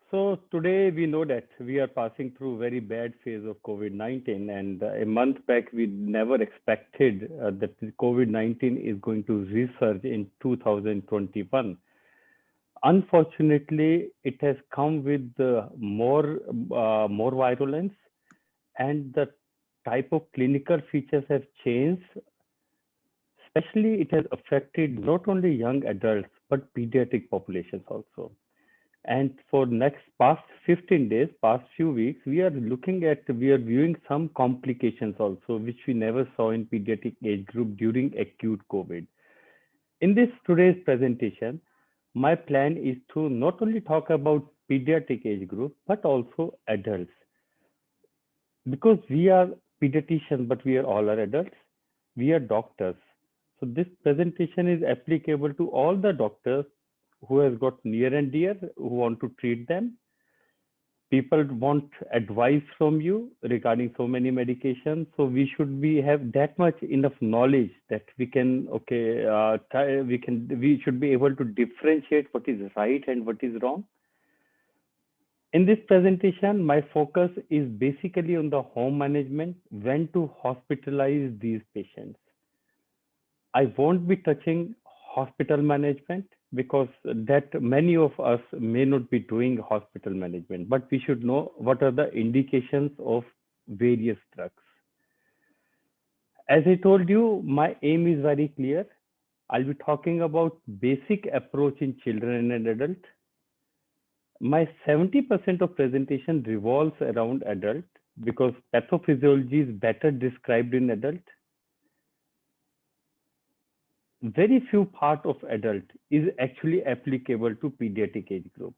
So today we know that we are passing through very bad phase of COVID-19, and a month back we never expected that the COVID-19 is going to resurge in 2021. Unfortunately, it has come with more virulence, and the type of clinical features have changed. Especially, it has affected not only young adults but pediatric populations also. And for next past 15 days, past few weeks, we are viewing some complications also, which we never saw in pediatric age group during acute COVID. In this today's presentation, my plan is to not only talk about pediatric age group, but also adults. Because we are pediatricians, but we are all are adults, we are doctors. So this presentation is applicable to all the doctors who has got near and dear, who want to treat them. People want advice from you regarding so many medications, so we should be have that much enough knowledge that we can we should be able to differentiate what is right and what is wrong. In this presentation, my focus is basically on the home management, when to hospitalize these patients. I won't be touching hospital management because that many of us may not be doing hospital management, but we should know what are the indications of various drugs. As I told you, my aim is very clear. I'll be talking about basic approach in children and adult. My 70% of presentation revolves around adult because pathophysiology is better described in adult. Very few part of adult is actually applicable to pediatric age group.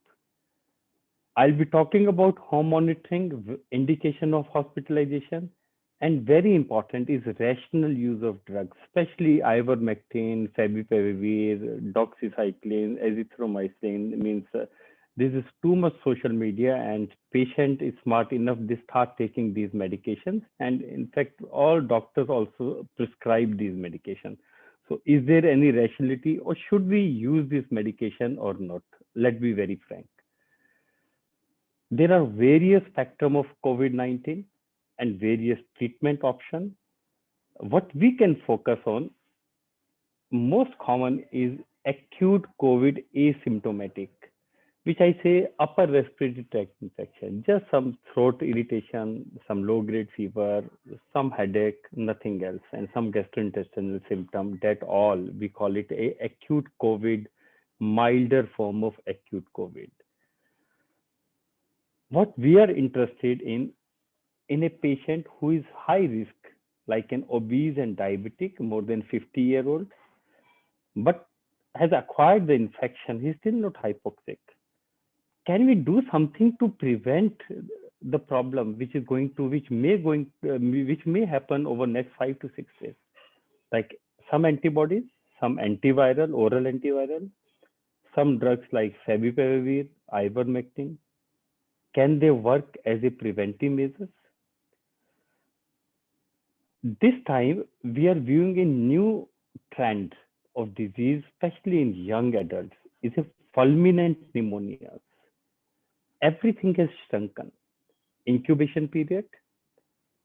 I'll be talking about home monitoring, indication of hospitalization, and very important is rational use of drugs, especially ivermectin, favipiravir, doxycycline, azithromycin. Means this is too much social media, and patient is smart enough they start taking these medications, and in fact, all doctors also prescribe these medications. So, is there any rationality, or should we use this medication or not? Let's be very frank. There are various spectrum of COVID-19 and various treatment options. What we can focus on most common is acute COVID asymptomatic, which I say upper respiratory tract infection, just some throat irritation, some low grade fever, some headache, nothing else, and some gastrointestinal symptom. That all we call it a acute COVID, milder form of acute COVID. What we are interested in a patient who is high risk, like an obese and diabetic, more than 50-year-old, but has acquired the infection, he's still not hypoxic. Can we do something to prevent the problem, which may happen over next 5 to 6 days? Like some antibodies, some antiviral, oral antiviral, some drugs like favipiravir, ivermectin. Can they work as a preventive measures? This time, we are viewing a new trend of disease, especially in young adults, is a fulminant pneumonia. Everything has shrunken. Incubation period,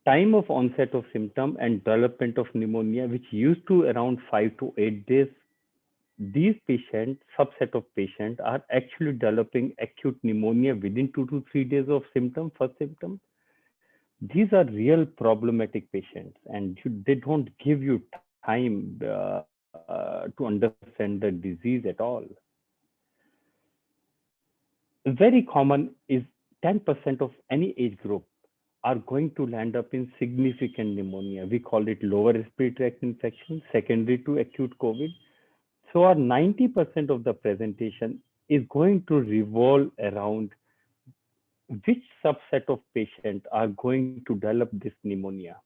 time of onset of symptom and development of pneumonia, which used to around 5 to 8 days. These patients, subset of patients, are actually developing acute pneumonia within 2 to 3 days of symptom, first symptom. These are real problematic patients, and they don't give you time to understand the disease at all. Very common is 10% of any age group are going to land up in significant pneumonia. We call it lower respiratory tract infection, secondary to acute COVID. So our 90% of the presentation is going to revolve around which subset of patients are going to develop this pneumonia.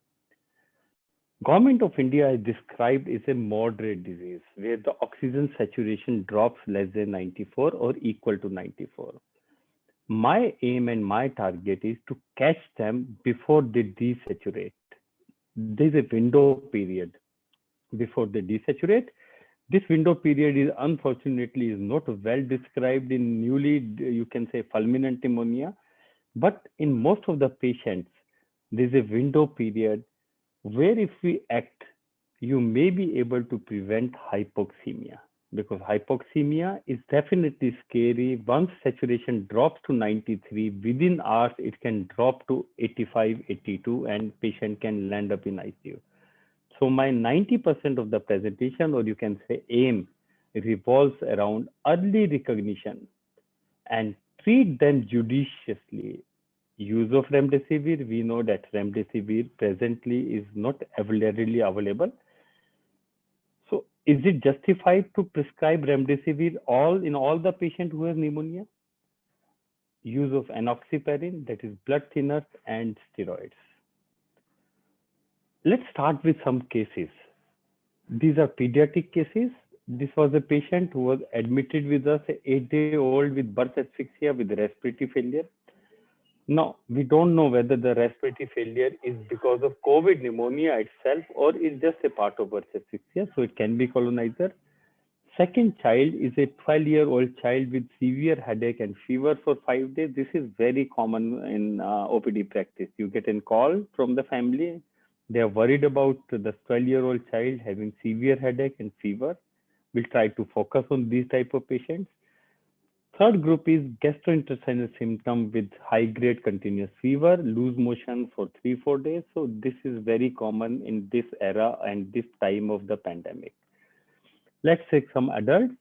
Government of India is described as a moderate disease where the oxygen saturation drops less than 94 or equal to 94. My aim and my target is to catch them before they desaturate. There's a window period before they desaturate. This window period is unfortunately is not well described in newly, you can say, fulminant pneumonia, but in most of the patients, there's a window period where if we act, you may be able to prevent hypoxemia, because hypoxemia is definitely scary. Once saturation drops to 93, within hours it can drop to 85, 82, and patient can land up in ICU. So my 90% of the presentation, or you can say aim, revolves around early recognition and treat them judiciously. Use of remdesivir, we know that remdesivir presently is not readily available. So is it justified to prescribe remdesivir in all the patients who have pneumonia? Use of enoxaparin, that is blood thinners and steroids. Let's start with some cases. These are pediatric cases. This was a patient who was admitted with us, an 8-day-old with birth asphyxia with respiratory failure. Now, we don't know whether the respiratory failure is because of COVID pneumonia itself or is just a part of birth asphyxia, so it can be colonizer. Second child is a 12-year-old child with severe headache and fever for 5 days. This is very common in OPD practice. You get a call from the family. They are worried about the 12-year-old child having severe headache and fever. We'll try to focus on these type of patients. Third group is gastrointestinal symptom with high-grade continuous fever, loose motion for 3-4 days. So this is very common in this era and this time of the pandemic. Let's take some adults.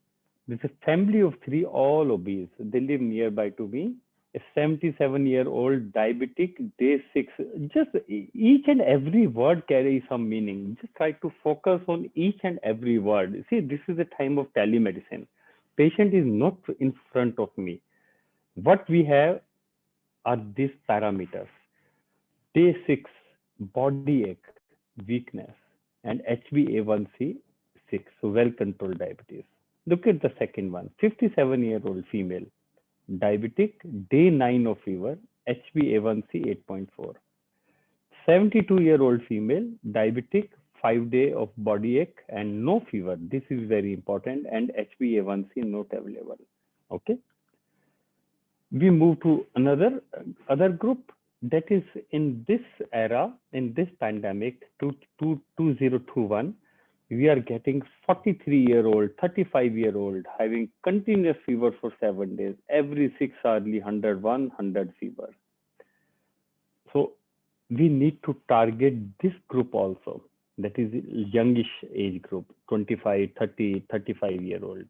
This is a family of 3, all obese. They live nearby to me. A 77-year-old diabetic, day 6. Just each and every word carries some meaning. Just try to focus on each and every word. See, this is a time of telemedicine. Patient is not in front of me. What we have are these parameters. Day 6, body ache, weakness, and HbA1c 6, so well-controlled diabetes. Look at the second one, 57-year-old female, diabetic, day 9 of fever, HbA1c 8.4. 72-year-old female, diabetic, 5 day of body ache and no fever. This is very important, and HbA1c not available. Okay. We move to other group, that is in this era, in this pandemic, 2021, we are getting 43-year-old, 35-year-old having continuous fever for 7 days, every 6 hourly 101, 100 fever. So we need to target this group also, that is youngish age group, 25, 30, 35-year-old.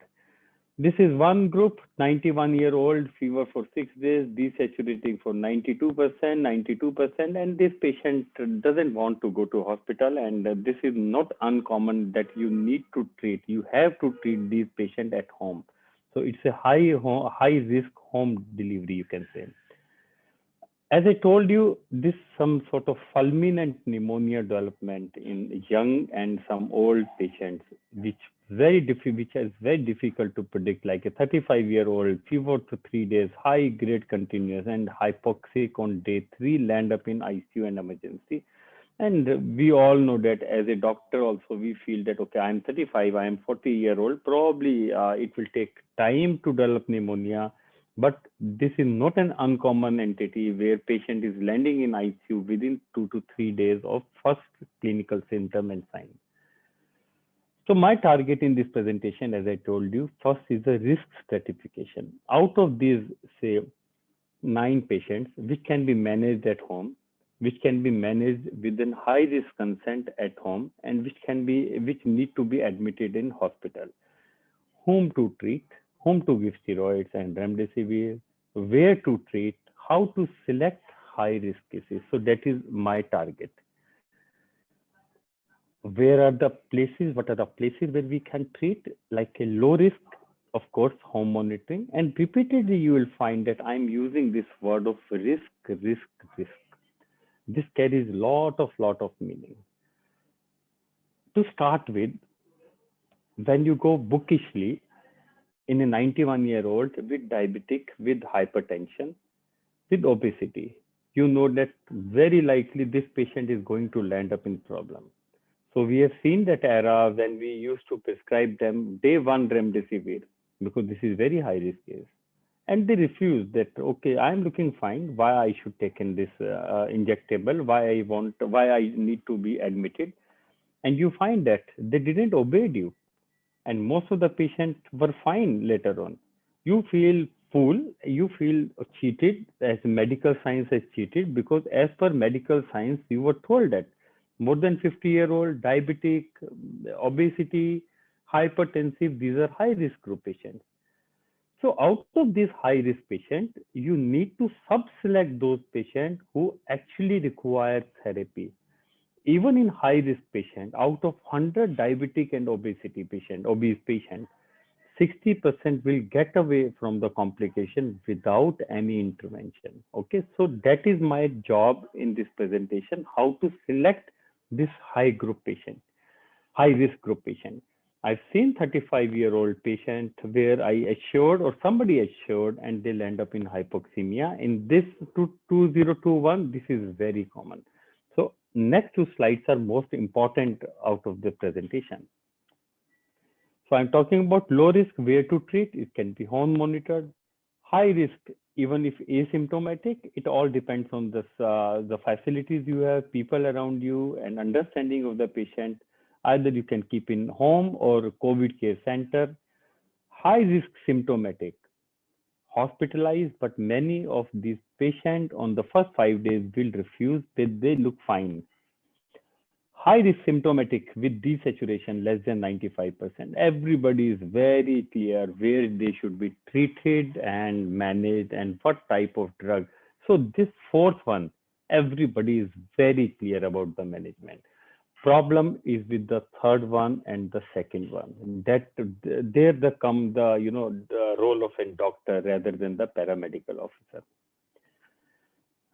This is one group, 91-year-old, fever for 6 days, desaturating for 92%, and this patient doesn't want to go to hospital, and this is not uncommon that you need to treat. You have to treat these patients at home. So it's a high risk home delivery, you can say. As I told you, this some sort of fulminant pneumonia development in young and some old patients, which is very difficult to predict, like a 35-year-old, fever for 3 days, high grade continuous and hypoxic on day 3, land up in ICU and emergency. And we all know that as a doctor also, we feel that, okay, I'm 35, I'm 40-year-old, probably it will take time to develop pneumonia. But this is not an uncommon entity where patient is landing in ICU within 2 to 3 days of first clinical symptom and sign. So my target in this presentation, as I told you, first is the risk stratification. Out of these, say, 9 patients, which can be managed at home, which can be managed within high risk consent at home, and which need to be admitted in hospital. Whom to treat, whom to give steroids and remdesivir, where to treat, how to select high risk cases. So that is my target. Where are the places? What are the places where we can treat? Like a low risk, of course, home monitoring. And repeatedly, you will find that I'm using this word of risk. This carries lot of meaning. To start with, when you go bookishly, in a 91-year-old with diabetic, with hypertension, with obesity, you know that very likely this patient is going to land up in problem. So we have seen that era when we used to prescribe them day one remdesivir because this is very high risk case, and they refuse that. Okay, I am looking fine. Why I should take in this injectable? Why I need to be admitted? And you find that they didn't obey you, and most of the patients were fine later on. You feel fool, you feel cheated, as medical science has cheated, because as per medical science you were told that more than 50-year-old, diabetic, obesity, hypertensive, these are high risk group patients. So out of these high risk patients, you need to sub select those patients who actually require therapy. Even in high risk patient, out of 100 diabetic and obese patient, 60% will get away from the complication without any intervention. Okay, so that is my job in this presentation, how to select this high risk group patient. I've seen 35-year-old patient where I assured or somebody assured and they'll end up in hypoxemia. In this 2021, this is very common. So next two slides are most important out of the presentation. So I'm talking about low risk, where to treat. It can be home monitored. High risk, even if asymptomatic, it all depends on this, the facilities you have, people around you, and understanding of the patient. Either you can keep in home or COVID care center. High risk symptomatic, hospitalized, but many of these patients on the first 5 days will refuse that they look fine. High risk symptomatic with desaturation less than 95%. Everybody is very clear where they should be treated and managed and what type of drug. So this fourth one, everybody is very clear about the management. Problem is with the third one and the second one. That there the come the the role of a doctor rather than the paramedical officer.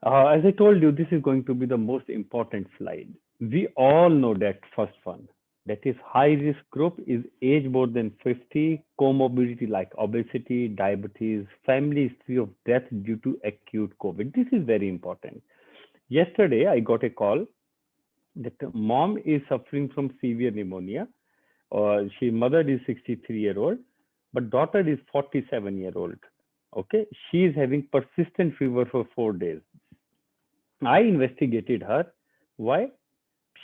As I told you, this is going to be the most important slide. We all know that first one. That is high risk group is age more than 50, comorbidity like obesity, diabetes, family history of death due to acute COVID. This is very important. Yesterday, I got a call that mom is suffering from severe pneumonia. She mother is 63-year-old, but daughter is 47-year-old. Okay, she is having persistent fever for 4 days. I investigated her. Why?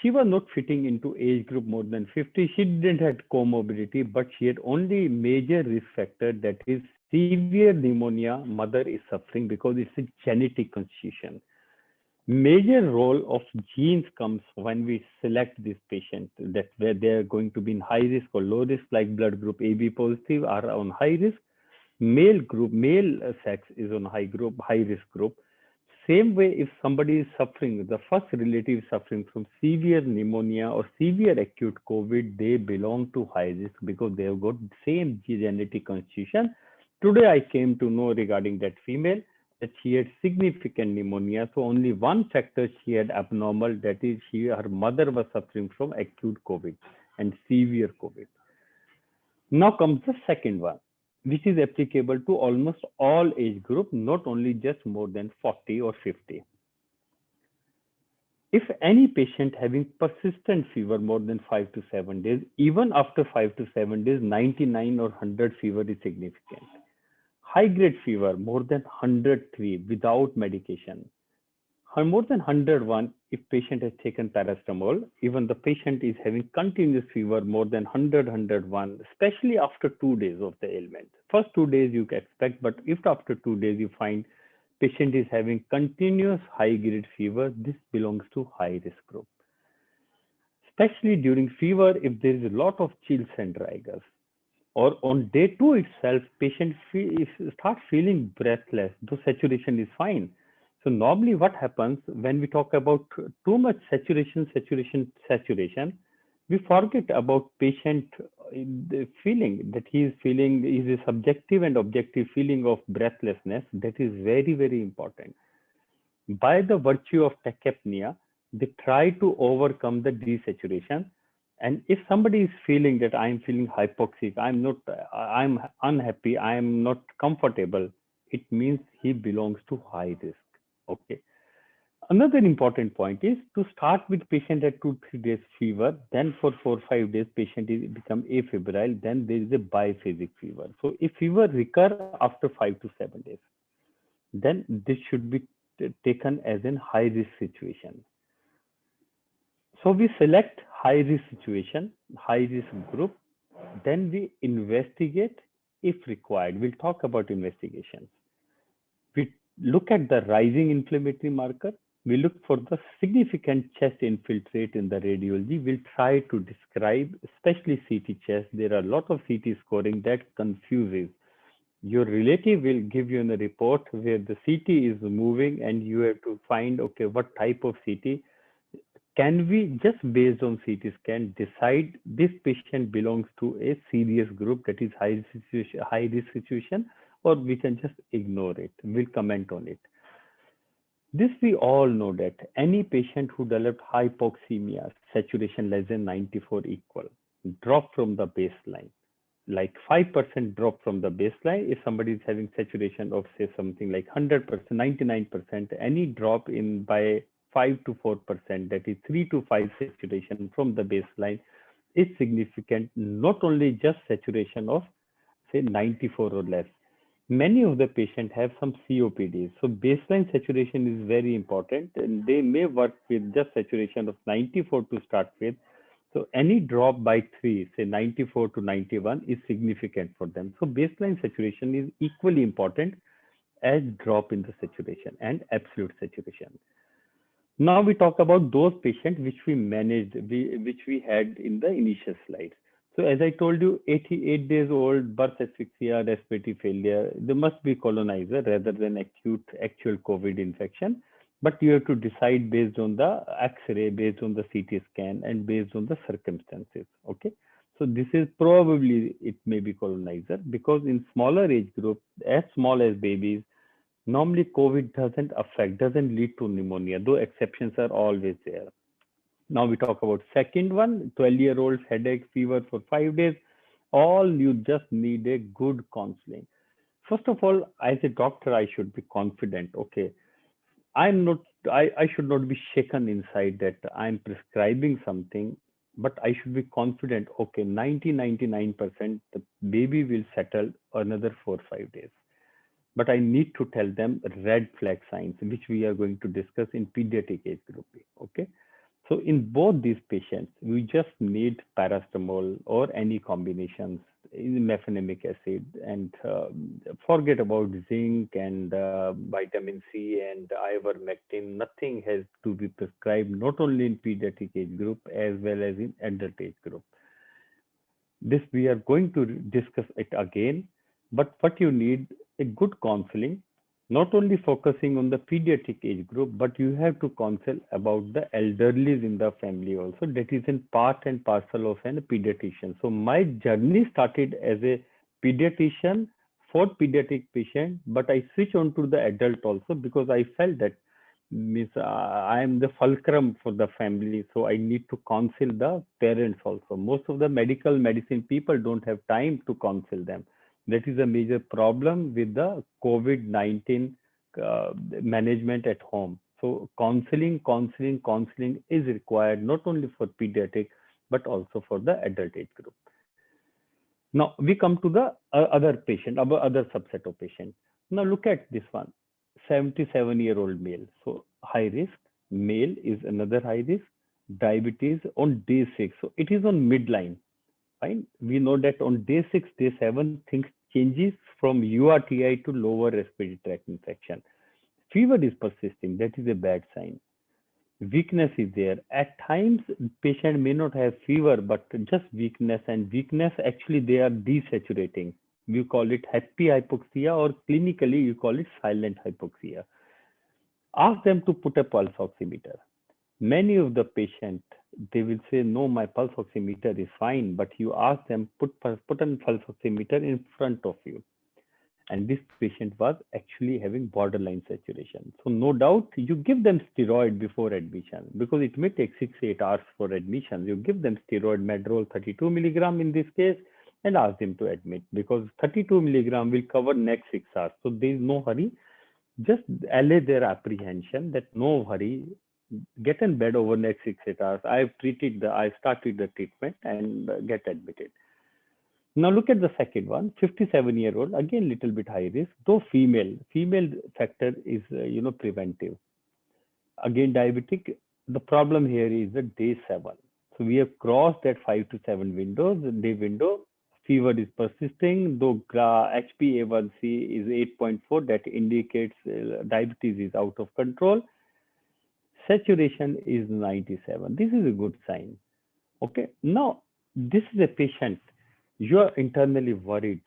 She was not fitting into age group more than 50. She didn't have comorbidity, but she had only major risk factor, that is severe pneumonia. Mother is suffering because it's a genetic constitution. Major role of genes comes when we select this patient, that where they are going to be in high risk or low risk, like blood group AB positive are on high risk. Male sex is on high risk group. Same way, if somebody is suffering, the first relative suffering from severe pneumonia or severe acute COVID, they belong to high risk because they have got same genetic constitution. Today, I came to know regarding that female that she had significant pneumonia. So only one factor she had abnormal, that is her mother was suffering from acute COVID and severe COVID. Now comes the second one, which is applicable to almost all age group, not only just more than 40 or 50. If any patient having persistent fever more than 5 to 7 days, even after 5 to 7 days, 99 or 100 fever is significant. High grade fever more than 103 without medication, more than 101 if patient has taken paracetamol. Even the patient is having continuous fever more than 100, 101, especially after 2 days of the ailment. First 2 days you expect, but if after 2 days you find patient is having continuous high grade fever, this belongs to high risk group. Especially during fever, if there is a lot of chills and rigors, or on day two itself, patient start feeling breathless, though saturation is fine. So normally what happens when we talk about too much saturation, we forget about patient the feeling that he is feeling is a subjective and objective feeling of breathlessness. That is very, very important. By the virtue of tachypnea, they try to overcome the desaturation. And if somebody is feeling that I'm feeling hypoxic, I'm unhappy, I'm not comfortable, it means he belongs to high risk. Okay. Another important point is to start with patient at 2-3 days fever, then for 4-5 days patient is become afebrile, then there is a biphasic fever. So if fever recur after 5 to 7 days, then this should be taken as an high risk situation. So we select high risk situation, high risk group, then we investigate if required. We'll talk about investigations. We look at the rising inflammatory marker. We look for the significant chest infiltrate in the radiology. We'll try to describe, especially CT chest. There are a lot of CT scoring that confuses. Your relative will give you a report where the CT is moving and you have to find, okay, what type of CT. Can we just based on CT scan decide this patient belongs to a serious group, that is high risk situation, or we can just ignore it? We'll comment on it. This we all know that any patient who developed hypoxemia, saturation less than 94 equal, drop from the baseline, like 5% drop from the baseline. If somebody is having saturation of say something like 100%, 99%, any drop in by 5 to 4%, that is 3 to 5 saturation from the baseline, is significant, not only just saturation of say 94 or less. Many of the patients have some COPD. So baseline saturation is very important, and they may work with just saturation of 94 to start with. So any drop by 3, say 94 to 91, is significant for them. So baseline saturation is equally important as drop in the saturation and absolute saturation. Now we talk about those patients which we managed, which we had in the initial slides. So as I told you, 88 days old, birth asphyxia, respiratory failure, there must be colonizer rather than acute actual COVID infection. But you have to decide based on the X-ray, based on the CT scan, and based on the circumstances. Okay. So this is probably, it may be colonizer, because in smaller age group, as small as babies, normally COVID doesn't lead to pneumonia, though exceptions are always there. Now we talk about second one, 12-year-old headache, fever for 5 days. All you just need a good counseling. First of all, as a doctor, I should be confident. Okay, I'm not, I should not be shaken inside that I'm prescribing something, but I should be confident. Okay, 99% the baby will settle another 4 or 5 days. But I need to tell them red flag signs, which we are going to discuss in pediatric age group. Okay. So in both these patients, we just need paracetamol or any combinations in mefenamic acid, and forget about zinc and vitamin C and ivermectin. Nothing has to be prescribed, not only in pediatric age group as well as in adult age group. This we are going to discuss it again, but what you need a good counseling, not only focusing on the pediatric age group, but you have to counsel about the elderly in the family also. That is in part and parcel of a pediatrician. So my journey started as a pediatrician for pediatric patient, but I switched on to the adult also because I felt that means I am the fulcrum for the family, so I need to counsel the parents also. Most of the medical medicine people don't have time to counsel them. That is a major problem with the COVID-19 management at home. So counseling is required not only for pediatric but also for the adult age group. Now we come to the other patient, other subset of patient. Now look at this one, 77-year-old male. So high risk, male is another high risk, diabetes on day 6. So it is on midline. Fine. We know that on day 6, day 7, things changes from URTI to lower respiratory tract infection. Fever is persisting. That is a bad sign. Weakness is there. At times, patient may not have fever, but just weakness, and weakness actually they are desaturating. We call it happy hypoxia, or clinically you call it silent hypoxia. Ask them to put a pulse oximeter. Many of the patient, they will say, no, my pulse oximeter is fine, but you ask them, put a pulse oximeter in front of you. And this patient was actually having borderline saturation. So no doubt you give them steroid before admission, because it may take 6-8 hours for admission. You give them steroid, Medrol 32 milligram in this case, and ask them to admit, because 32 milligram will cover next 6 hours. So there is no hurry. Just allay their apprehension that no hurry, get in bed over next 6 8 hours. I started the treatment and get admitted. Now look at the second one, 57-year-old, again little bit high risk, though female factor is preventive. Again diabetic. The problem here is the day 7. So we have crossed that 5 to 7 windows, the day window. Fever is persisting, though HbA1c is 8.4, that indicates diabetes is out of control. Saturation is 97. This is a good sign. Okay. Now, this is a patient. You are internally worried.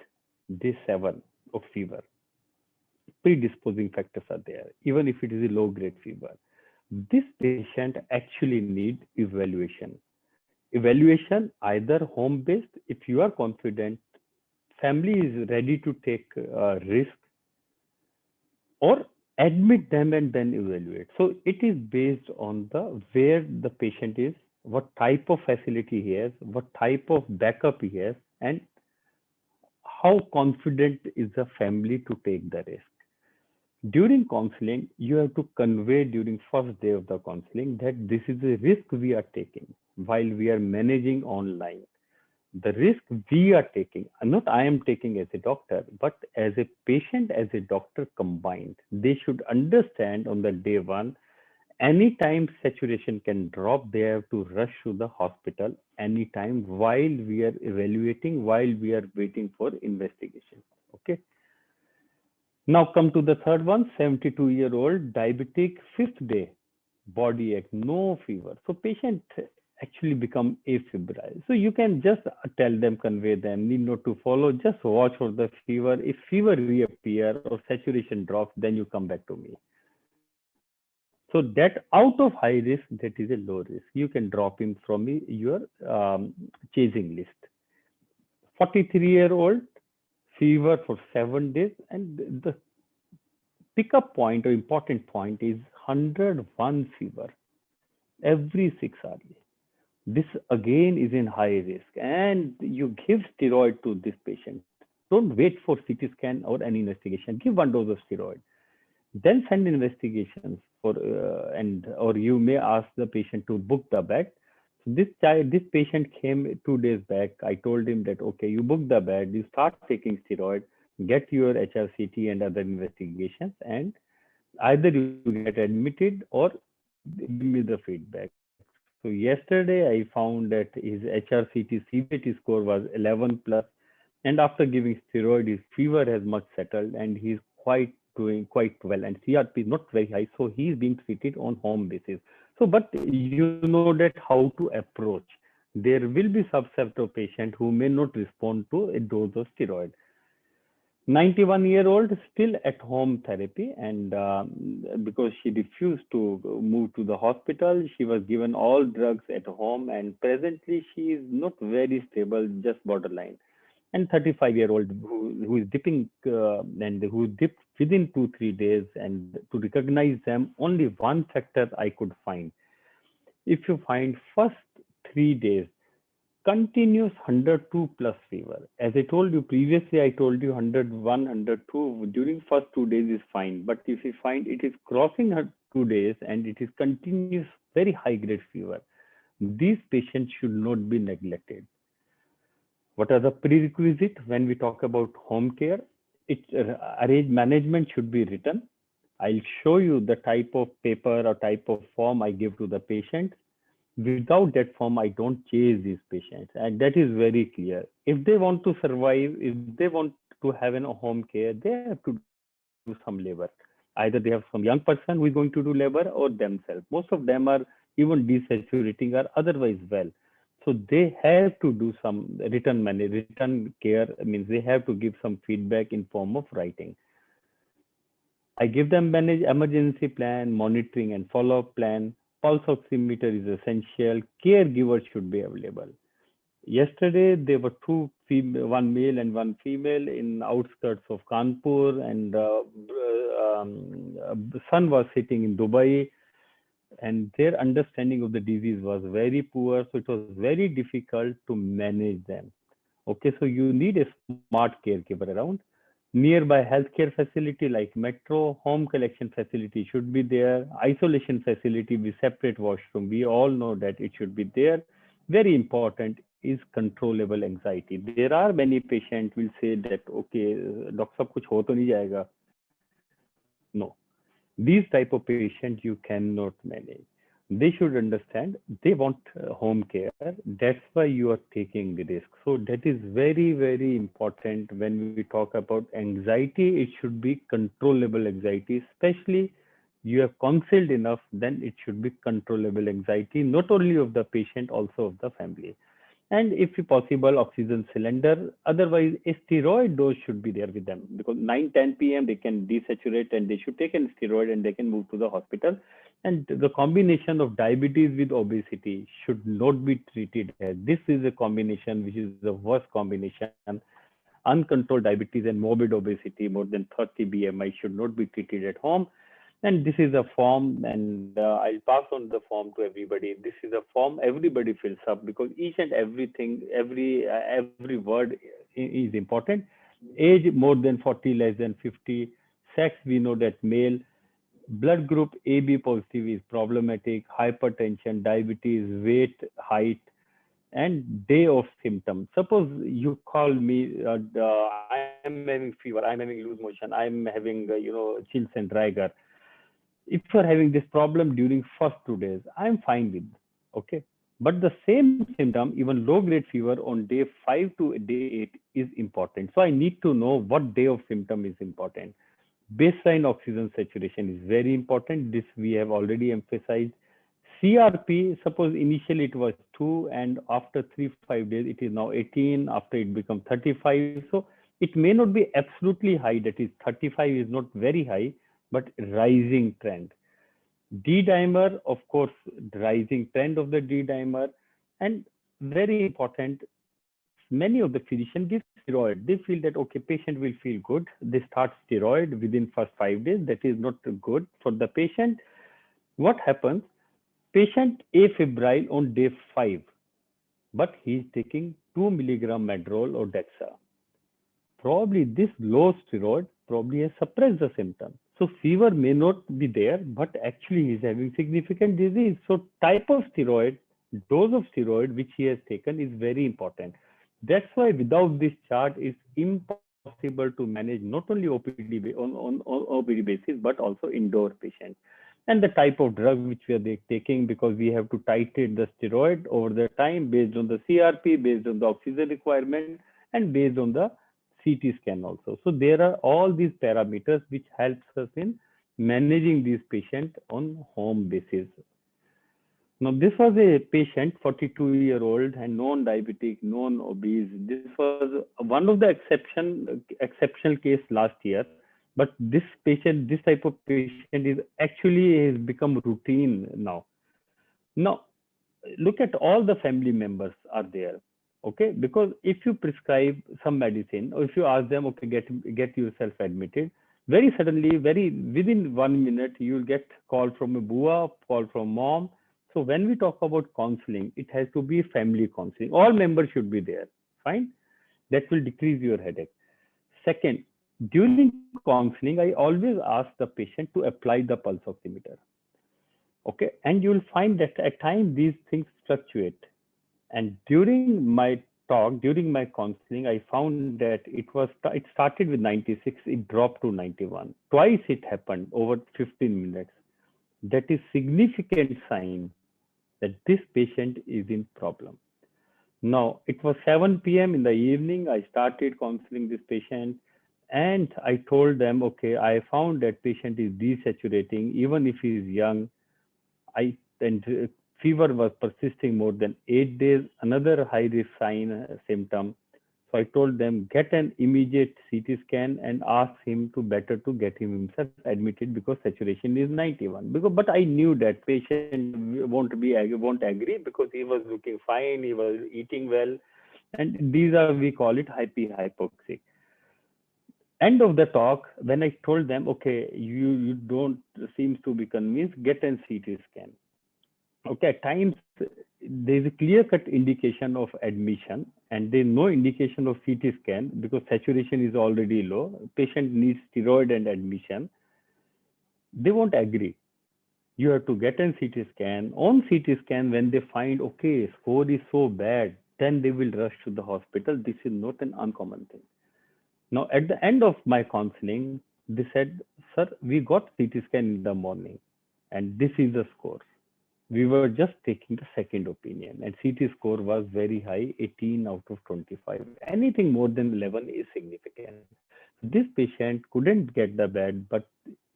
Day 7 of fever. Predisposing factors are there, even if it is a low grade fever. This patient actually needs evaluation. Evaluation either home based, if you are confident, family is ready to take risk, or admit them and then evaluate. So it is based on the where the patient is, what type of facility he has, what type of backup he has, and how confident is the family to take the risk. During counseling, you have to convey during first day of the counseling that this is a risk we are taking while we are managing online. The risk we are taking, not I am taking as a doctor, but as a patient, as a doctor combined. They should understand on the day 1, anytime saturation can drop, they have to rush to the hospital anytime while we are evaluating, while we are waiting for investigation. Okay. Now come to the third one, 72-year-old diabetic, 5th day, body ache, no fever. So patient actually become afebrile. So you can just tell them, convey them, need not to follow, just watch for the fever. If fever reappear or saturation drops, then you come back to me. So that out of high risk, that is a low risk. You can drop him from your chasing list. 43-year-old, fever for 7 days, and the pickup point or important point is 101 fever every 6 hours. This again is in high risk, and you give steroid to this patient. Don't wait for CT scan or any investigation. Give one dose of steroid, then send investigations for and or you may ask the patient to book the bed. So this patient came 2 days back. I told him that okay, you book the bed, you start taking steroid, get your HRCT and other investigations, and either you get admitted or give me the feedback. So yesterday I found that his HRCT CBT score was 11 plus, and after giving steroid, his fever has much settled, and he's quite doing quite well. And CRP is not very high, so he's being treated on home basis. So, but you know that how to approach. There will be subset of patient who may not respond to a dose of steroid. 91-year-old still at home therapy, and because she refused to move to the hospital, she was given all drugs at home, and presently she is not very stable, just borderline. And 35-year-old who is dipping and who dipped within 2 3 days, and to recognize them, only one factor I could find. If you find first 3 days continuous 102 plus fever. As I told you previously, I told you 101, 102 during first 2 days is fine. But if you find it is crossing 2 days and it is continuous very high grade fever, these patients should not be neglected. What are the prerequisites when we talk about home care? It arrange management should be written. I'll show you the type of paper or type of form I give to the patient. Without that form, I don't chase these patients, and that is very clear. If they want to survive, if they want to have a home care, they have to do some labor. Either they have some young person who is going to do labor, or themselves. Most of them are even desaturating or otherwise well. So they have to do some written care, means they have to give some feedback in form of writing. I give them manage emergency plan, monitoring and follow-up plan. Pulse oximeter is essential. Caregivers should be available. Yesterday, there were one male and one female in outskirts of Kanpur, and son was sitting in Dubai, and their understanding of the disease was very poor. So it was very difficult to manage them. Okay, so you need a smart caregiver around. Nearby healthcare facility like metro, home collection facility should be there. Isolation facility with separate washroom. We all know that it should be there. Very important is controllable anxiety. There are many patients will say that, okay, doctor साहब कुछ हो तो नहीं जाएगा. No, these type of patients you cannot manage. They should understand they want home care. That's why you are taking the risk. So that is very, very important when we talk about anxiety. It should be controllable anxiety, especially you have counseled enough, then it should be controllable anxiety, not only of the patient, also of the family. And if possible, oxygen cylinder. Otherwise, a steroid dose should be there with them, because 9-10 p.m. they can desaturate and they should take a steroid and they can move to the hospital. And the combination of diabetes with obesity should not be treated as this is a combination which is the worst combination. Uncontrolled diabetes and morbid obesity more than 30 BMI should not be treated at home. And this is a form, and I'll pass on the form to everybody. This is a form everybody fills up, because each and everything, every word is important. Age more than 40, less than 50. Sex, we know that male. Blood group AB positive is problematic. Hypertension, diabetes, weight, height, and day of symptoms. Suppose you call me, I am having fever, I am having loose motion, I am having, chills and rigor. If you are having this problem during first 2 days, I'm fine with, okay. But the same symptom, even low grade fever on day 5 to day 8 is important. So I need to know what day of symptom is important. Baseline oxygen saturation is very important. This we have already emphasized. CRP, suppose initially it was 2 and after 3-5 days it is now 18, after it becomes 35. So it may not be absolutely high, that is 35 is not very high, but rising trend. D-dimer, of course, rising trend of the D-dimer. And very important, many of the physicians give steroid. They feel that, okay, patient will feel good. They start steroid within first 5 days. That is not good for the patient. What happens? Patient afebrile on day 5, but he is taking 2 milligram Madrol or Dexa. Probably this low steroid probably has suppressed the symptom. So fever may not be there, but actually he is having significant disease. So type of steroid, dose of steroid which he has taken is very important. That's why without this chart, it's impossible to manage not only OPD on OPD basis, but also indoor patients. And the type of drug which we are taking, because we have to titrate the steroid over the time based on the CRP, based on the oxygen requirement, and based on the CT scan also. So there are all these parameters which helps us in managing these patients on home basis. Now, this was a patient, 42-year-old and non-diabetic, non-obese. This was one of the exceptional case last year. But this patient, this type of patient is actually has become routine now. Now, look at all the family members are there. Okay, because if you prescribe some medicine or if you ask them, okay, get yourself admitted, very suddenly, very within 1 minute, you'll get call from a bua, call from mom. So when we talk about counseling, it has to be family counseling. All members should be there. Fine, that will decrease your headache. Second, during counseling, I always ask the patient to apply the pulse oximeter. Okay, and you will find that at times these things fluctuate. And during my talk, during my counseling, I found that it started with 96, it dropped to 91. Twice it happened over 15 minutes. That is significant sign that this patient is in problem. Now, it was 7 p.m. in the evening. I started counseling this patient and I told them, okay, I found that patient is desaturating, even if he is young. And fever was persisting more than 8 days, another high risk symptom. So I told them, get an immediate CT scan and ask him to better to get himself admitted, because saturation is 91. But I knew that patient won't agree, because he was looking fine, he was eating well, and these are, we call it hypoxic. End of the talk, when I told them, okay, you don't seems to be convinced, get an CT scan. Okay, at times there is a clear-cut indication of admission, and there is no indication of CT scan because saturation is already low. Patient needs steroid and admission. They won't agree. You have to get a CT scan. On CT scan, when they find, okay, score is so bad, then they will rush to the hospital. This is not an uncommon thing. Now, at the end of my counseling, they said, sir, we got CT scan in the morning, and this is the score. We were just taking the second opinion, and CT score was very high, 18 out of 25. Anything more than 11 is significant. This patient couldn't get the bed, but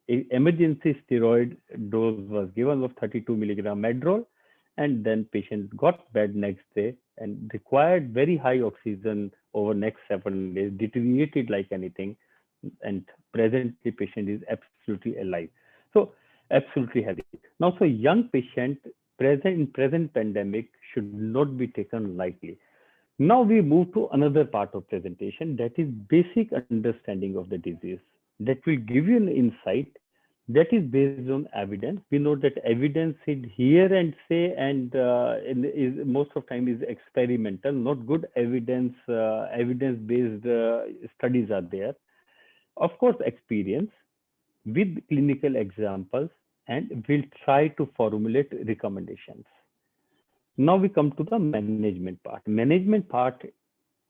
emergency steroid dose was given of 32 milligram Medrol, and then patient got bed next day and required very high oxygen over next 7 days, deteriorated like anything, and presently patient is absolutely alive. So absolutely healthy. Now, so young patient present pandemic should not be taken lightly. Now we move to another part of presentation, that is basic understanding of the disease. That will give you an insight that is based on evidence. We know that evidence is hear and say, and is most of time is experimental, not good evidence. Evidence-based studies are there. Of course, experience with clinical examples, and we'll try to formulate recommendations. Now we come to the management part. Management part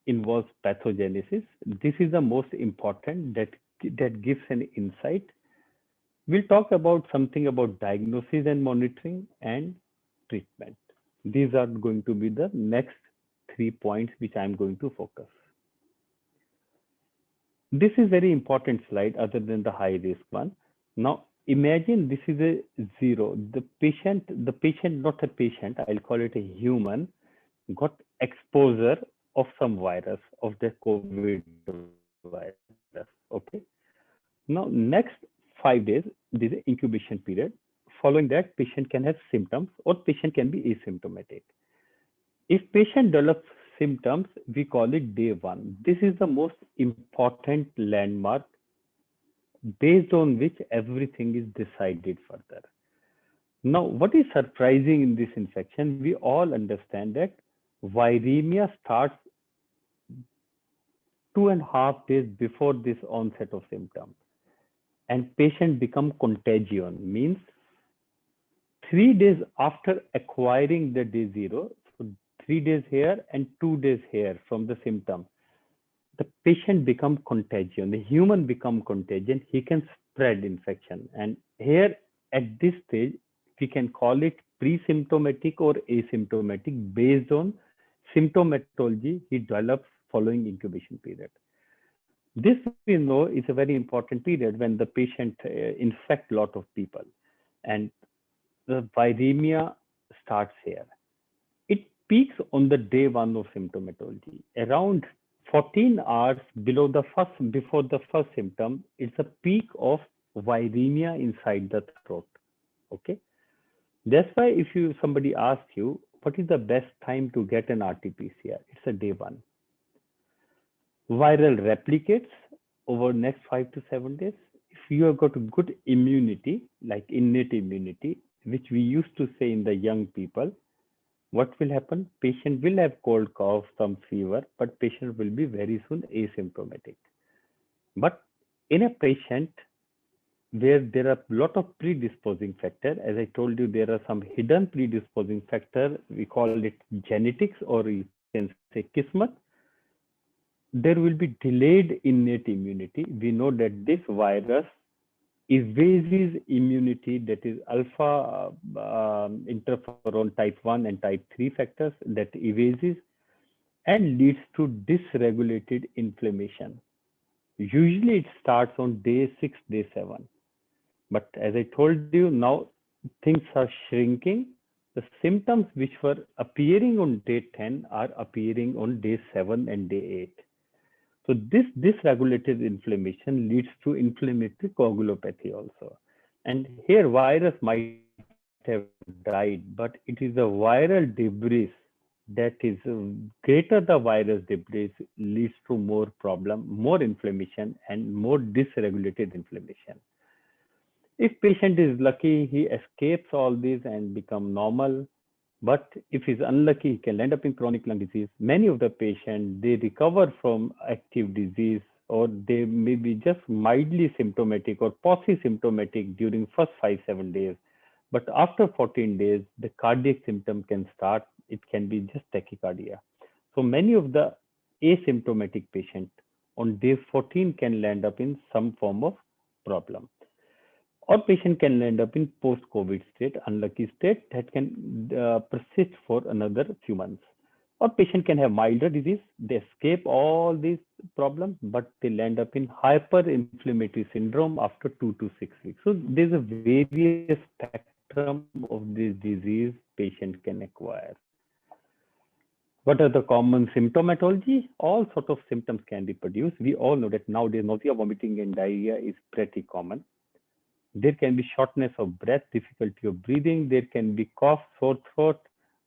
involves pathogenesis. This is the most important, that gives an insight. We'll talk about something about diagnosis and monitoring and treatment. These are going to be the next 3 points which I'm going to focus. This is very important slide other than the high risk one. Now imagine this is a zero. The patient, not a patient, I'll call it a human, got exposure of some virus, of the COVID virus. Okay. Now, next 5 days, this is incubation period. Following that, patient can have symptoms or patient can be asymptomatic. If patient develops symptoms, we call it day 1. This is the most important landmark based on which everything is decided further. Now, what is surprising in this infection, we all understand that viremia starts 2.5 days before this onset of symptoms, and patient become contagion, means 3 days after acquiring the day 0, so 3 days here and 2 days here from the symptom, the patient become contagion, the human become contagion, he can spread infection. And here at this stage, we can call it pre-symptomatic or asymptomatic based on symptomatology he develops following incubation period. This we know is a very important period when the patient infect a lot of people, and the viremia starts here. It peaks on the day 1 of symptomatology. Around 14 hours before the first symptom, it's a peak of viremia inside the throat. Okay, that's why if somebody asks you what is the best time to get an RT-PCR, it's a day 1. Viral replicates over next 5 to 7 days. If you have got a good immunity, like innate immunity, which we used to say in the young people, what will happen? Patient will have cold cough, some fever, but patient will be very soon asymptomatic. But in a patient where there are a lot of predisposing factors, as I told you, there are some hidden predisposing factors, we call it genetics, or you can say kismat. There will be delayed innate immunity. We know that this virus evases immunity, that is alpha interferon type 1 and type 3 factors that evases and leads to dysregulated inflammation. Usually it starts on day 6, day 7. But as I told you, now things are shrinking. The symptoms which were appearing on day 10 are appearing on day 7 and day 8. So this dysregulated inflammation leads to inflammatory coagulopathy also. And here virus might have died, but it is the viral debris that is greater the virus debris leads to more problem, more inflammation and more dysregulated inflammation. If patient is lucky, he escapes all this and become normal. But if he's unlucky, he can end up in chronic lung disease. Many of the patients, they recover from active disease, or they may be just mildly symptomatic or post-symptomatic during first 5-7 days. But after 14 days, the cardiac symptom can start. It can be just tachycardia. So many of the asymptomatic patients on day 14 can land up in some form of problem, or patient can end up in post-COVID state, unlucky state that can persist for another few months. Or patient can have milder disease, they escape all these problems, but they land up in hyperinflammatory syndrome after 2 to 6 weeks. So there's a various spectrum of this disease patient can acquire. What are the common symptomatology? All sort of symptoms can be produced. We all know that nowadays nausea, vomiting, and diarrhea is pretty common. There can be shortness of breath, difficulty of breathing. There can be cough, sore throat.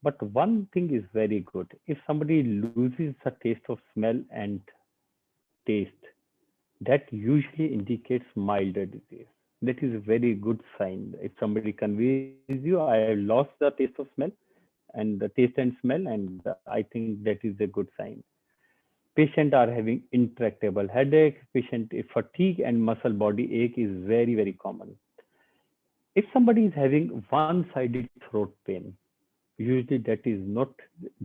But one thing is very good. If somebody loses the taste of smell and taste, that usually indicates milder disease. That is a very good sign. If somebody conveys you, I have lost the taste of smell and the taste and smell, and I think that is a good sign. Patient are having intractable headache. Patient fatigue and muscle body ache is very, very common. If somebody is having one-sided throat pain, usually that is not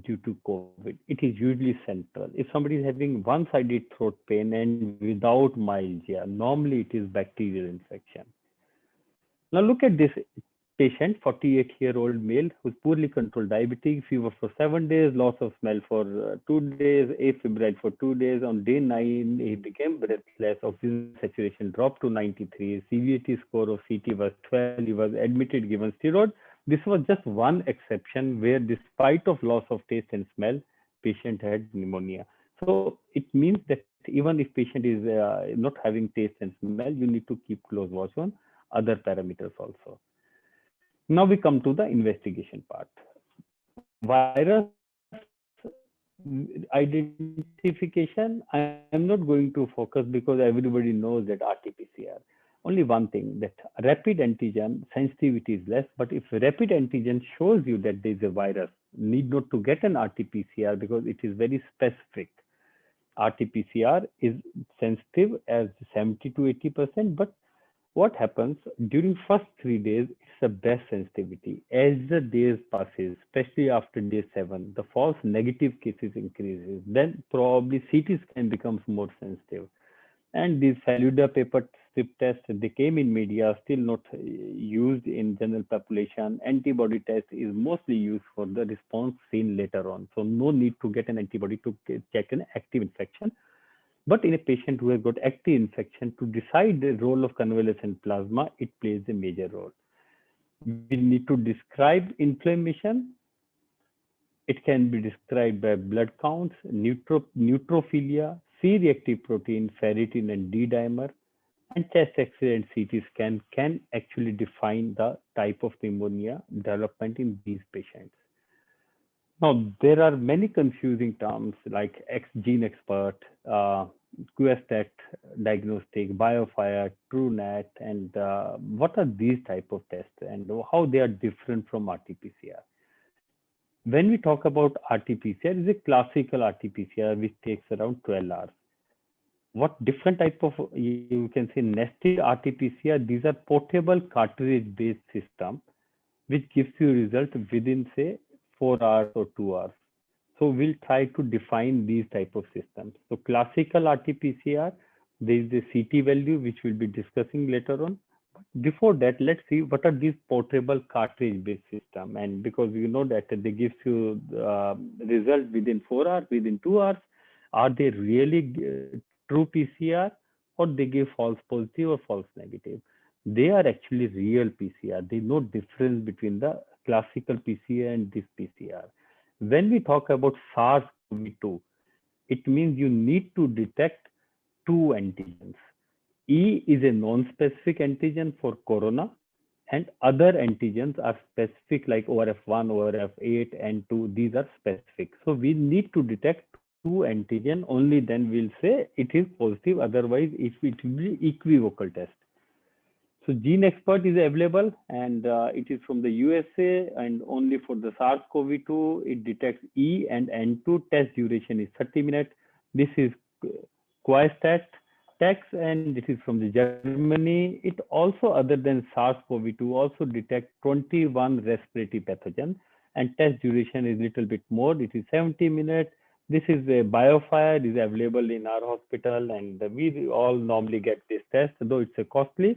due to COVID. It is usually central. If somebody is having one-sided throat pain and without myalgia, normally it is bacterial infection. Now look at this patient, 48-year-old male who's poorly controlled diabetic, fever for 7 days, loss of smell for 2 days, afebrile for 2 days. On day 9, he became breathless, oxygen saturation dropped to 93, CVT score of CT was 12, he was admitted, given steroid. This was just one exception where despite of loss of taste and smell, patient had pneumonia. So it means that even if patient is not having taste and smell, you need to keep close watch on other parameters also. Now we come to the investigation part. Virus identification, I am not going to focus because everybody knows that RT-PCR. Only one thing, that rapid antigen sensitivity is less, but if rapid antigen shows you that there is a virus, need not to get an RT-PCR because it is very specific. RT-PCR is sensitive as 70 to 80%, but what happens during first 3 days, it's the best sensitivity. As the days passes, especially after day 7, the false negative cases increases. Then probably CT scan becomes more sensitive. And these Faluda paper strip tests, they came in media, still not used in general population. Antibody test is mostly used for the response seen later on. So no need to get an antibody to check an active infection. But in a patient who has got active infection, to decide the role of convalescent plasma, it plays a major role. We need to describe inflammation. It can be described by blood counts, neutrophilia, C-reactive protein, ferritin, and D-dimer. And chest X-ray and CT scan can actually define the type of pneumonia development in these patients. Now, there are many confusing terms like Gene Expert, QSTAT diagnostic, BioFire, TrueNat, and what are these type of tests and how they are different from RT-PCR. When we talk about RT-PCR, is a classical RT-PCR which takes around 12 hours. What different type of, you can say, nested RT-PCR, these are portable cartridge-based system which gives you result within, say, 4 hours or 2 hours. So we'll try to define these type of systems. So classical RT-PCR, there is the CT value, which we'll be discussing later on. Before that, let's see what are these portable cartridge-based system. And because you know that they give you result within 4 hours, within 2 hours, are they really true PCR, or they give false positive or false negative? They are actually real PCR. There's no difference between the classical PCR and this PCR. When we talk about SARS-CoV-2, it means you need to detect two antigens. E is a non-specific antigen for corona, and other antigens are specific like ORF1, ORF8, and 2. These are specific. So we need to detect two antigen, only then we'll say it is positive. Otherwise, it will be equivocal test. So GeneXpert is available, and it is from the USA, and only for the SARS-CoV-2. It detects E and N2. Test duration is 30 minutes. This is Quistat Tex, and it is from the Germany. It also, other than SARS-CoV-2, also detects 21 respiratory pathogens, and test duration is little bit more. It is 70 minutes. This is a BioFire, is available in our hospital, and we all normally get this test, though it's a costly.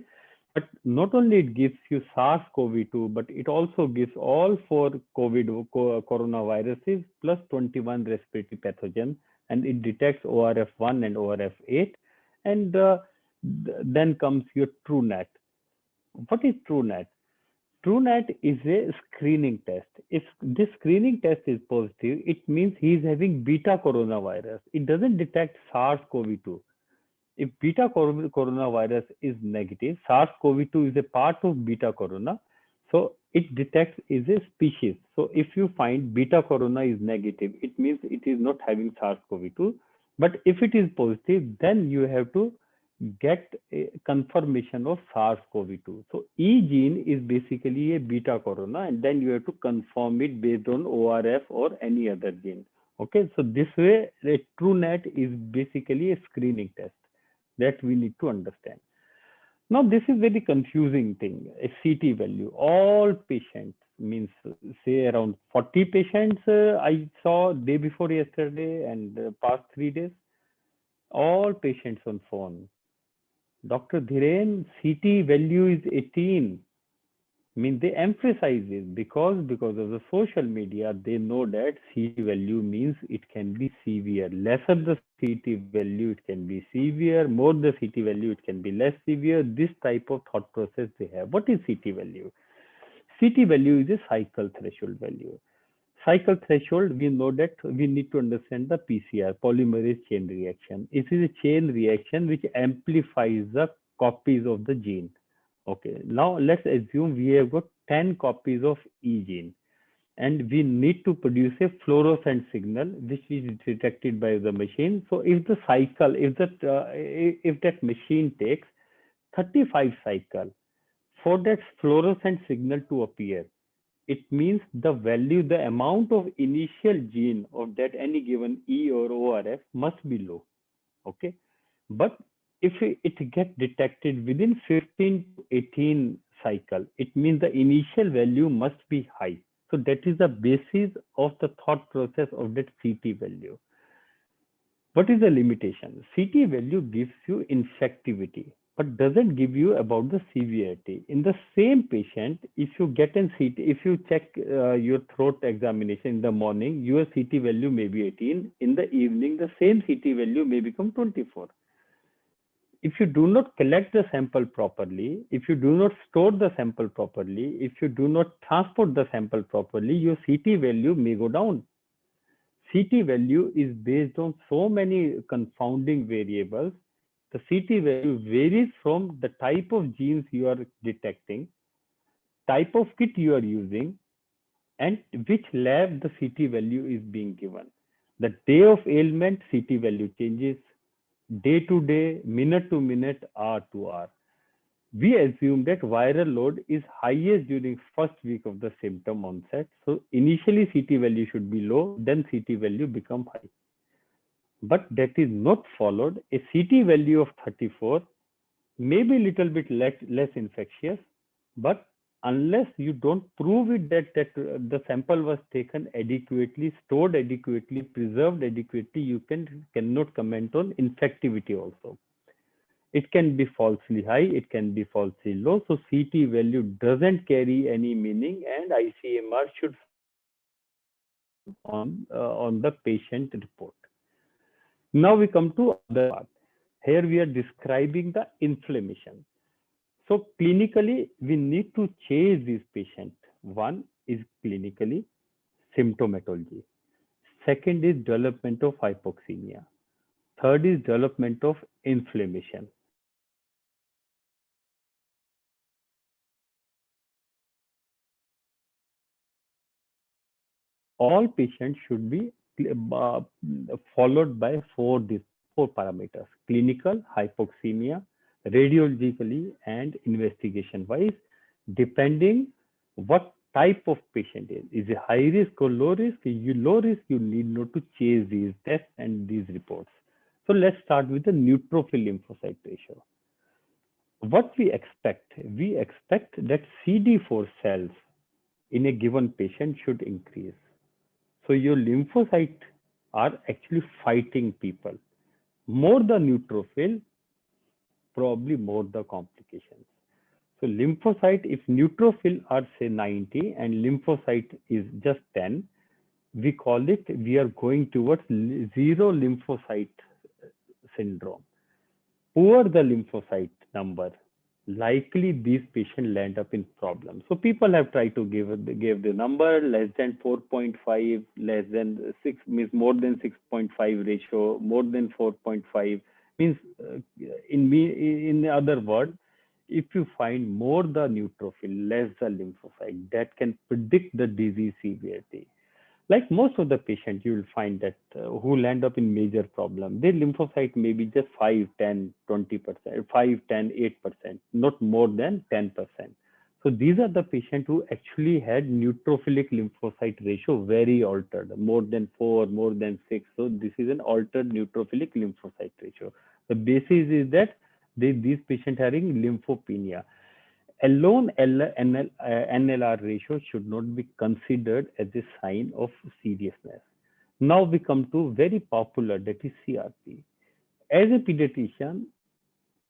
But not only it gives you SARS-CoV-2, but it also gives all four coronaviruses plus 21 respiratory pathogens, and it detects ORF1 and ORF8. And then comes your TrueNat. What is TrueNat? TrueNat is a screening test. If this screening test is positive, it means he is having beta coronavirus. It doesn't detect SARS-CoV-2. If beta coronavirus is negative, SARS-CoV-2 is a part of beta corona, so it detects is a species. So if you find beta corona is negative, it means it is not having SARS-CoV-2. But if it is positive, then you have to get a confirmation of SARS-CoV-2. So E gene is basically a beta corona, and then you have to confirm it based on ORF or any other gene. Okay, so this way, a TrueNat is basically a screening test that we need to understand. Now, this is very confusing thing, a CT value. All patients, means say around 40 patients I saw day before yesterday and past 3 days, all patients on phone. Dr. Dhiren, CT value is 18. I mean, they emphasize it because of the social media, they know that CT value means it can be severe. Lesser the CT value, it can be severe. More the CT value, it can be less severe. This type of thought process they have. What is CT value? CT value is a cycle threshold value. Cycle threshold, we know that we need to understand the PCR, polymerase chain reaction. It is a chain reaction which amplifies the copies of the gene. Okay, now let's assume we have got 10 copies of E gene, and we need to produce a fluorescent signal which is detected by the machine. So if the cycle, if that machine takes 35 cycle for that fluorescent signal to appear, it means the value, the amount of initial gene of that any given E or ORF must be low. Okay, but if it gets detected within 15 to 18 cycle, it means the initial value must be high. So that is the basis of the thought process of that CT value. What is the limitation? CT value gives you infectivity, but doesn't give you about the severity. In the same patient, if you get an CT, if you check your throat examination in the morning, your CT value may be 18. In the evening, the same CT value may become 24. If you do not collect the sample properly, if you do not store the sample properly, if you do not transport the sample properly, your CT value may go down. CT value is based on so many confounding variables. The CT value varies from the type of genes you are detecting, type of kit you are using, and which lab the CT value is being given. The day of ailment, CT value changes. Day to day, minute to minute, hour to hour. We assume that viral load is highest during first week of the symptom onset. So initially CT value should be low, then CT value become high. But that is not followed. A CT value of 34 may be a little bit less infectious, but unless you don't prove it that the sample was taken adequately, stored adequately, preserved adequately, you cannot comment on infectivity also. It can be falsely high, it can be falsely low. So CT value doesn't carry any meaning, and ICMR should on the patient report. Now we come to other part. Here we are describing the inflammation. So clinically, we need to chase this patient. One is clinically symptomatology. Second is development of hypoxemia. Third is development of inflammation. All patients should be followed by four parameters: clinical, hypoxemia, radiologically and investigation wise, depending what type of patient is. Is it high risk or low risk? You low risk, you need not to chase these tests and these reports. So let's start with the neutrophil lymphocyte ratio. What we expect that CD4 cells in a given patient should increase. So your lymphocytes are actually fighting people. More the neutrophil, probably more the complications. So lymphocyte, if neutrophil are say 90 and lymphocyte is just 10, we call it, we are going towards zero lymphocyte syndrome. Poor the lymphocyte number, likely these patients land up in problems. So people have tried to give the number less than 4.5, less than 6 means more than 6.5 ratio, more than 4.5 means in other words, if you find more the neutrophil, less the lymphocyte, that can predict the disease severity. Like most of the patients, you will find that who land up in major problem, their lymphocyte may be just 5, 10, 20%, 5, 10, 8%, not more than 10%. So these are the patients who actually had neutrophilic lymphocyte ratio very altered, more than 4, more than 6. So this is an altered neutrophilic lymphocyte ratio. The basis is that these patients having lymphopenia. Alone NLR ratio should not be considered as a sign of seriousness. Now we come to very popular, that is CRP. As a pediatrician,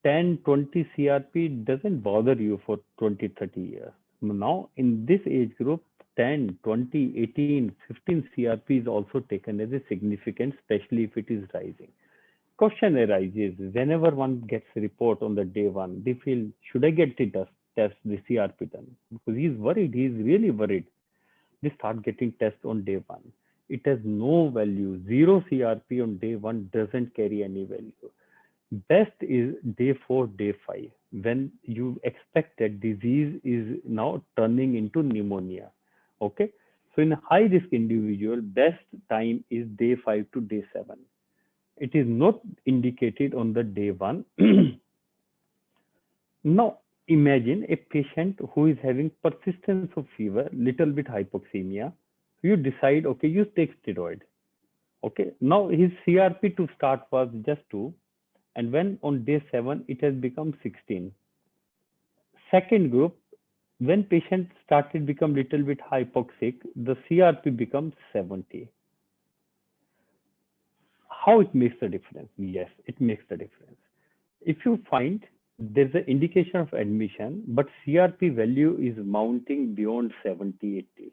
10, 20 CRP doesn't bother you for 20, 30 years. Now in this age group, 10, 20, 18, 15 CRP is also taken as a significant, especially if it is rising. Question arises whenever one gets a report on the day one, they feel, should I get the the CRP done? Because he's worried, he's really worried. They start getting tests on day one. It has no value. Zero CRP on day one doesn't carry any value. Best is day 4, day 5, when you expect that disease is now turning into pneumonia. Okay. So in a high risk individual, best time is day 5 to day 7. It is not indicated on the day 1. Now, imagine a patient who is having persistence of fever, little bit hypoxemia. You decide, okay, you take steroid. Okay, now his CRP to start was just 2, and when on day 7 it has become 16. Second group, when patient started become little bit hypoxic, the CRP becomes 70. How it makes a difference? Yes, it makes the difference. If you find there's an indication of admission, but CRP value is mounting beyond 70, 80,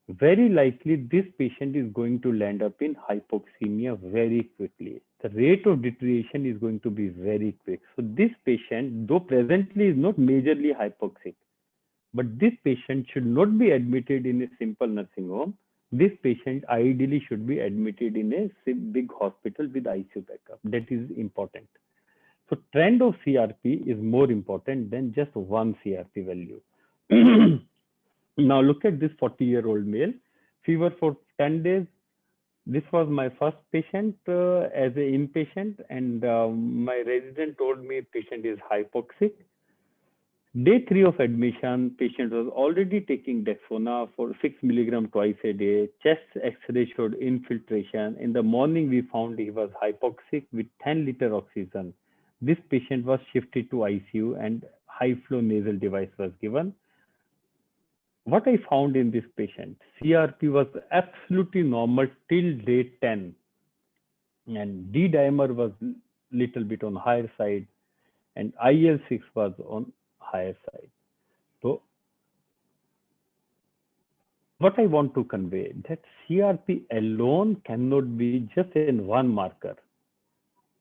very likely this patient is going to land up in hypoxemia very quickly. The rate of deterioration is going to be very quick. So this patient, though presently is not majorly hypoxic, but this patient should not be admitted in a simple nursing home. This patient ideally should be admitted in a big hospital with ICU backup. That is important. So trend of CRP is more important than just one CRP value. Now look at this 40-year-old male, fever for 10 days. This was my first patient as an inpatient, and my resident told me patient is hypoxic. Day 3 of admission, patient was already taking Dexona for 6 milligram twice a day. Chest X-ray showed infiltration. In the morning, we found he was hypoxic with 10-liter oxygen. This patient was shifted to ICU and high flow nasal device was given. What I found in this patient, CRP was absolutely normal till day 10, and D dimer was little bit on higher side, and IL-6 was on higher side. So what I want to convey, that CRP alone cannot be just in one marker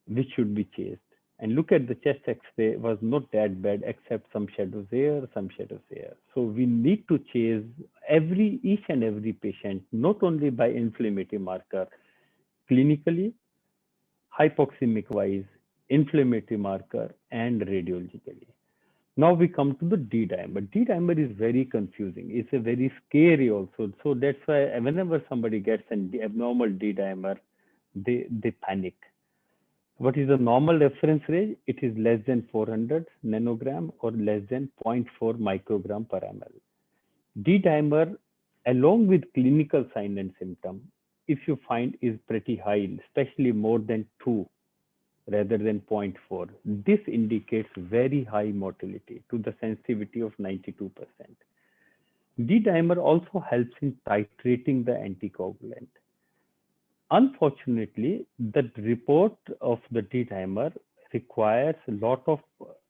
which should be chased. And look at the chest X-ray was not that bad except some shadows here, some shadows here. So we need to chase each and every patient, not only by inflammatory marker, clinically, hypoxemic wise, inflammatory marker, and radiologically. Now we come to the D dimer. D dimer is very confusing. It's a very scary also. So that's why whenever somebody gets an abnormal D dimer, they panic. What is the normal reference range? It is less than 400 nanogram or less than zero point 0.4 microgram per ml. D-dimer, along with clinical sign and symptom, if you find is pretty high, especially more than 2 rather than zero point 0.4, this indicates very high motility to the sensitivity of 92%. D-dimer also helps in titrating the anticoagulant. Unfortunately, the report of the D-dimer requires a lot of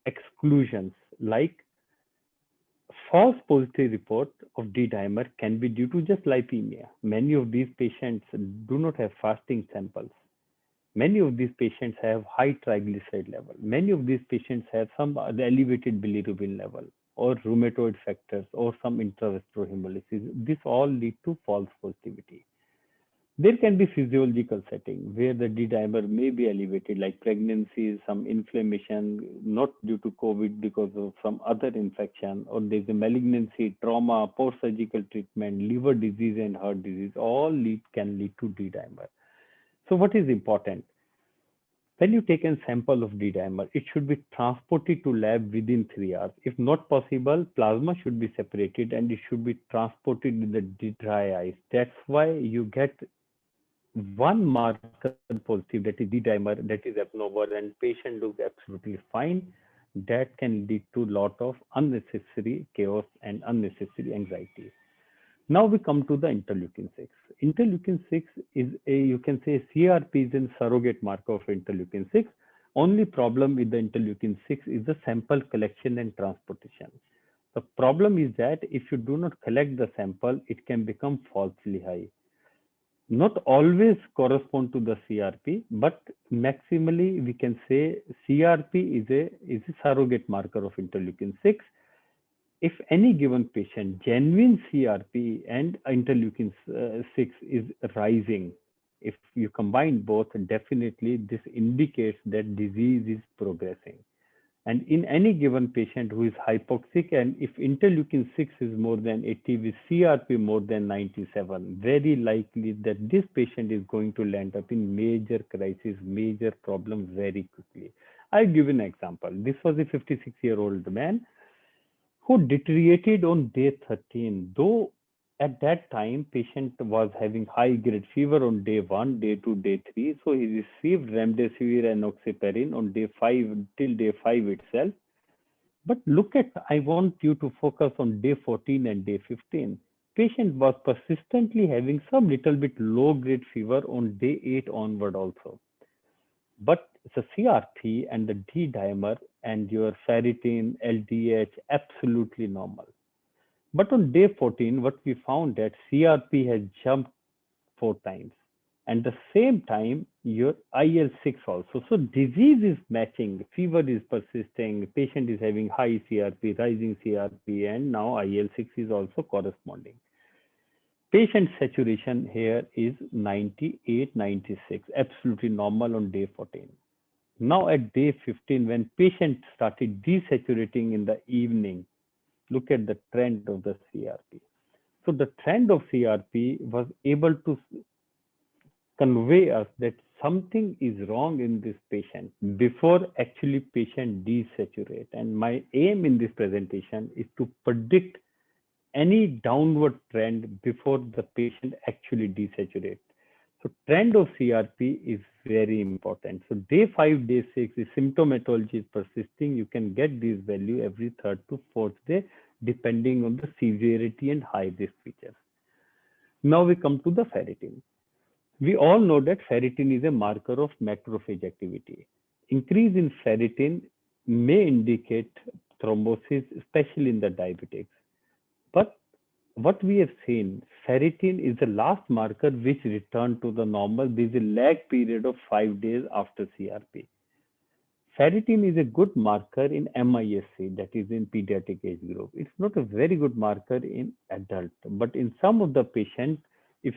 exclusions, like false positive report of D-dimer can be due to just lipemia. Many of these patients do not have fasting samples. Many of these patients have high triglyceride level. Many of these patients have some elevated bilirubin level or rheumatoid factors or some intravascular hemolysis. This all lead to false positivity. There can be physiological setting where the D-dimer may be elevated, like pregnancy, some inflammation, not due to COVID, because of some other infection, or there's a malignancy, trauma, post-surgical treatment, liver disease and heart disease, all can lead to D-dimer. So what is important? When you take a sample of D-dimer, it should be transported to lab within 3 hours. If not possible, plasma should be separated and it should be transported in the dry ice. That's why you get one marker positive, that is D-dimer, that is abnormal, and patient looks absolutely fine. That can lead to lot of unnecessary chaos and unnecessary anxiety. Now we come to the interleukin 6. Interleukin 6 is a, you can say, CRP is a surrogate marker of interleukin 6. Only problem with the interleukin 6 is the sample collection and transportation. The problem is that if you do not collect the sample, it can become falsely high. Not always correspond to the CRP, but maximally we can say CRP is a surrogate marker of interleukin 6. If any given patient, genuine CRP and interleukin 6 is rising, if you combine both, definitely this indicates that disease is progressing. And in any given patient who is hypoxic, and if interleukin 6 is more than 80 with CRP more than 97, very likely that this patient is going to land up in major crisis, major problem very quickly. I'll give an example. This was a 56-year-old man who deteriorated on day 13, though at that time patient was having high grade fever on day 1, day 2, day 3. So he received remdesivir and enoxaparin on day 5 till day 5 itself. But look at, I want you to focus on day 14 and day 15. Patient was persistently having some little bit low grade fever on day 8 onward also. But the CRP and the D-dimer and your ferritin, LDH, absolutely normal. But on day 14, what we found that CRP has jumped 4 times. And the same time, your IL-6 also. So disease is matching, fever is persisting, patient is having high CRP, rising CRP, and now IL-6 is also corresponding. Patient saturation here is 98, 96, absolutely normal on day 14. Now at day 15, when patient started desaturating in the evening, look at the trend of the CRP. So the trend of CRP was able to convey us that something is wrong in this patient before actually patient desaturate. And my aim in this presentation is to predict any downward trend before the patient actually desaturates. So trend of CRP is very important. So day 5, day 6, the symptomatology is persisting. You can get this value every 3rd to 4th day, depending on the severity and high risk features. Now we come to the ferritin. We all know that ferritin is a marker of macrophage activity. Increase in ferritin may indicate thrombosis, especially in the diabetics. But what we have seen, ferritin is the last marker which returned to the normal. There is a lag period of 5 days after CRP. Ferritin is a good marker in MISC, that is in pediatric age group. It's not a very good marker in adult, but in some of the patients, if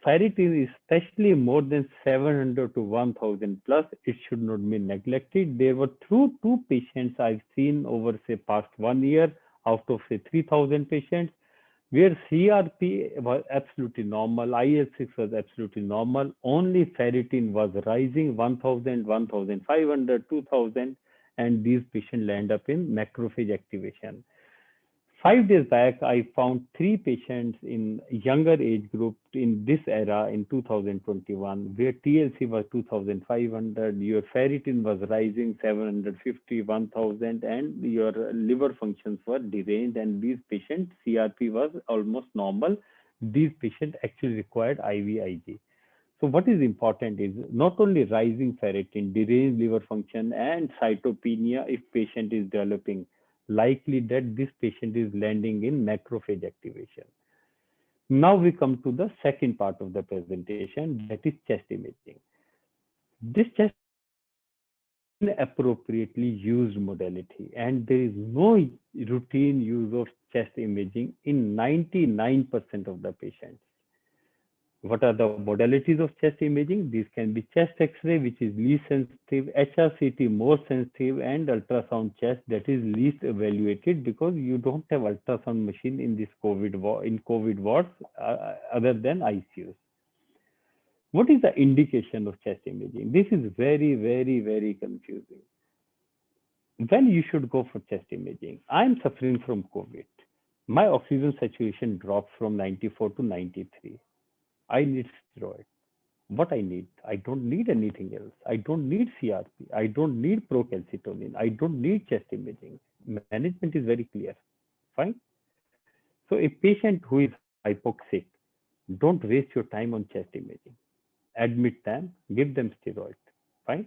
ferritin is especially more than 700 to 1000 plus, it should not be neglected. There were two patients I've seen over say past 1 year out of say 3000 patients. where CRP was absolutely normal, IL-6 was absolutely normal, only ferritin was rising 1000, 1500, 2000, and these patients land up in macrophage activation. 5 days back, I found three patients in younger age group in this era in 2021, where TLC was 2500, your ferritin was rising 750, 1000, and your liver functions were deranged, and these patients, CRP was almost normal. These patients actually required IVIG. So what is important is not only rising ferritin, deranged liver function, and cytopenia if patient is developing, likely that this patient is landing in macrophage activation. Now we come to the second part of the presentation, that is chest imaging. This chest inappropriately used modality, and there is no routine use of chest imaging in 99% of the patients. What are the modalities of chest imaging? These can be chest X-ray, which is least sensitive, HRCT more sensitive, and ultrasound chest that is least evaluated because you don't have ultrasound machine in this COVID wards other than ICUs. What is the indication of chest imaging? This is very, very, very confusing. When you should go for chest imaging? I'm suffering from COVID. My oxygen saturation dropped from 94 to 93. I need steroid. What I need? I don't need anything else. I don't need CRP. I don't need procalcitonin. I don't need chest imaging. Management is very clear. Fine. So a patient who is hypoxic, don't waste your time on chest imaging. Admit them, give them steroid. Fine.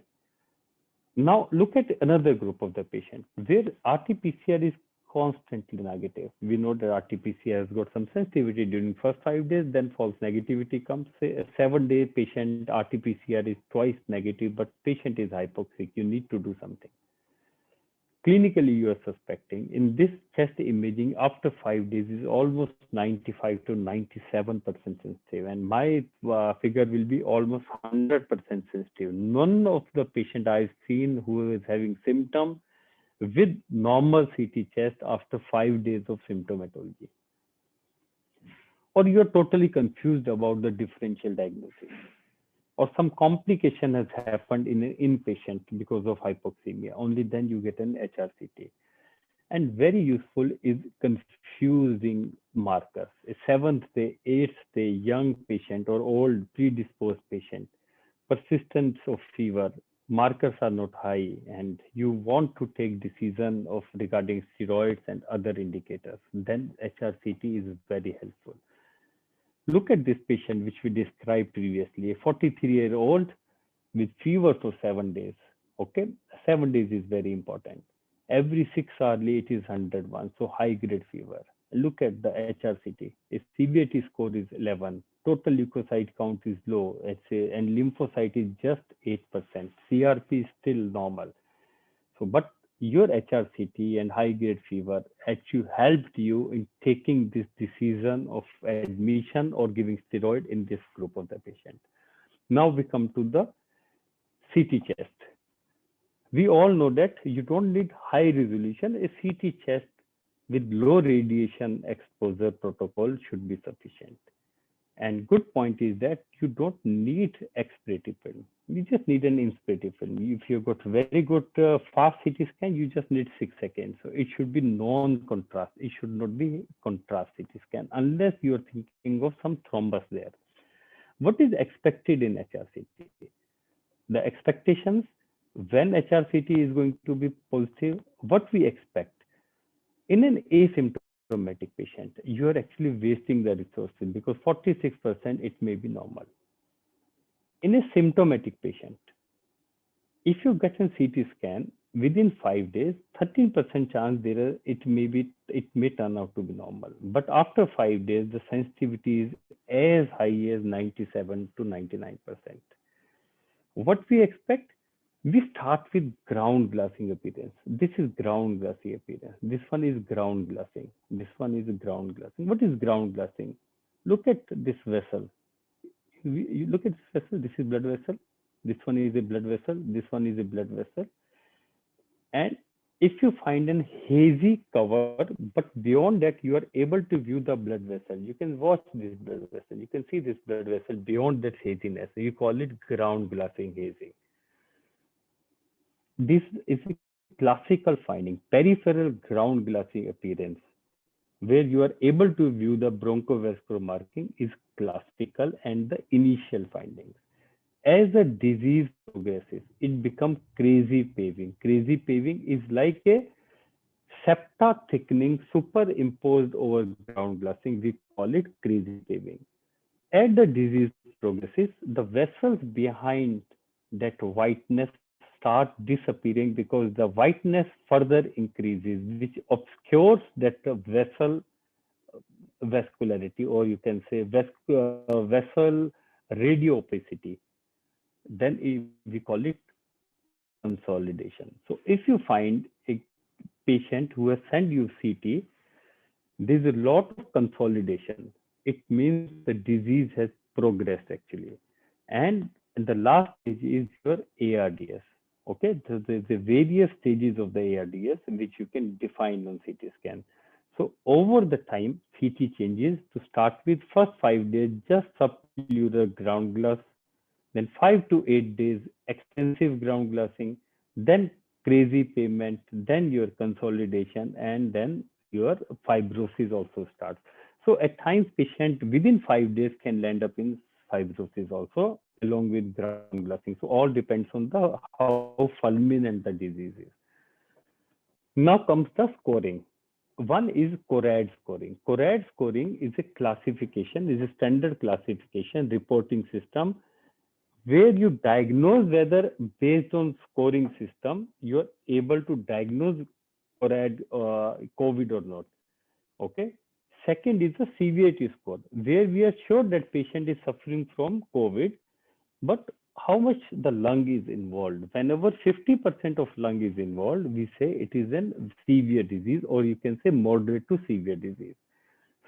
Now look at another group of the patient where RT-PCR is constantly negative. We know that RT-PCR has got some sensitivity during first 5 days, then false negativity comes. Say a 7-day patient RT-PCR is twice negative, but patient is hypoxic. You need to do something. Clinically, you are suspecting. In this chest imaging, after 5 days is almost 95 to 97% sensitive, and my figure will be almost 100% sensitive. None of the patient I've seen who is having symptoms with normal CT chest after 5 days of symptomatology. Or you're totally confused about the differential diagnosis. Or some complication has happened in an inpatient because of hypoxemia. Only then you get an HRCT. And very useful is confusing markers. A 7th day, 8th day young patient or old predisposed patient, persistence of fever, markers are not high, and you want to take decision of regarding steroids and other indicators, then HRCT is very helpful. Look at this patient which we described previously, a 43-year-old with fever for 7 days. Okay, 7 days is very important. Every 6 hours it is 101, so high grade fever. Look at the HRCT. Its CBAT score is 11. Total leukocyte count is low, and lymphocyte is just 8%. CRP is still normal. So, but your HRCT and high grade fever actually helped you in taking this decision of admission or giving steroid in this group of the patient. Now we come to the CT chest. We all know that you don't need high resolution. A CT chest with low radiation exposure protocol should be sufficient. And good point is that you don't need expirative film. You just need an inspirative film. If you've got very good fast CT scan, you just need 6 seconds. So it should be non-contrast. It should not be contrast CT scan unless you're thinking of some thrombus there. What is expected in HRCT? The expectations when HRCT is going to be positive, what we expect in an asymptomatic patient, you are actually wasting the resources because 46% it may be normal. In a symptomatic patient, if you get a CT scan within 5 days, 13% chance it may turn out to be normal. But after 5 days, the sensitivity is as high as 97 to 99%. What we expect? We start with ground glassing appearance. This is ground glassing appearance. This one is ground glassing. This one is ground glassing. What is ground glassing? Look at this vessel. You look at this vessel. This is blood vessel. This one is a blood vessel. This one is a blood vessel. And If you find an hazy cover, but beyond that, you are able to view the blood vessel. You can watch this blood vessel. You can see this blood vessel beyond that haziness. You call it ground glassing hazing. This is a classical finding, peripheral ground glassing appearance, where you are able to view the bronchovascular marking is classical and the initial findings. As the disease progresses, it becomes crazy paving. Crazy paving is like a septa thickening superimposed over ground glassing. We call it crazy paving. As the disease progresses, the vessels behind that whiteness start disappearing because the whiteness further increases, which obscures that vessel vascularity, or you can say vessel radio opacity. Then we call it consolidation. So if you find a patient who has sent you CT, there's a lot of consolidation. It means the disease has progressed actually. And the last stage is your ARDS. Okay, so there's the various stages of the ARDS which you can define on CT scan. So over the time, CT changes to start with first 5 days, just subcellular ground glass, then 5 to 8 days, extensive ground glassing, then crazy pavement, then your consolidation, and then your fibrosis also starts. So at times, patient within 5 days can land up in fibrosis also, along with ground glassing. So all depends on the how fulminant the disease is. Now comes the scoring. One is CORAD scoring. CORAD scoring is a classification, is a standard classification reporting system where you diagnose whether based on scoring system you're able to diagnose CORAD COVID or not. Okay. Second is the severity score, where we are sure that patient is suffering from COVID, but how much the lung is involved. Whenever 50% of lung is involved, we say it is a severe disease, or you can say moderate to severe disease.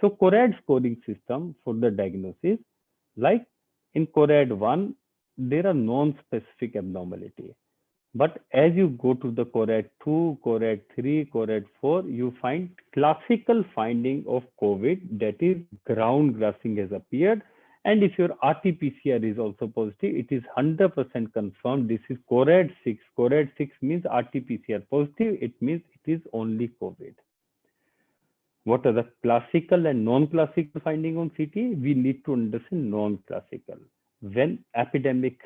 So CORAD scoring system for the diagnosis, like in CORAD 1, there are non-specific abnormality. But as you go to the CORAD 2, CORAD 3, CORAD 4, you find classical finding of COVID, that is ground glassing has appeared. And if your RT-PCR is also positive, it is 100% confirmed. This is CORAD 6. CORAD 6 means RT-PCR positive. It means it is only COVID. What are the classical and non-classical finding on CT? We need to understand non-classical. When epidemic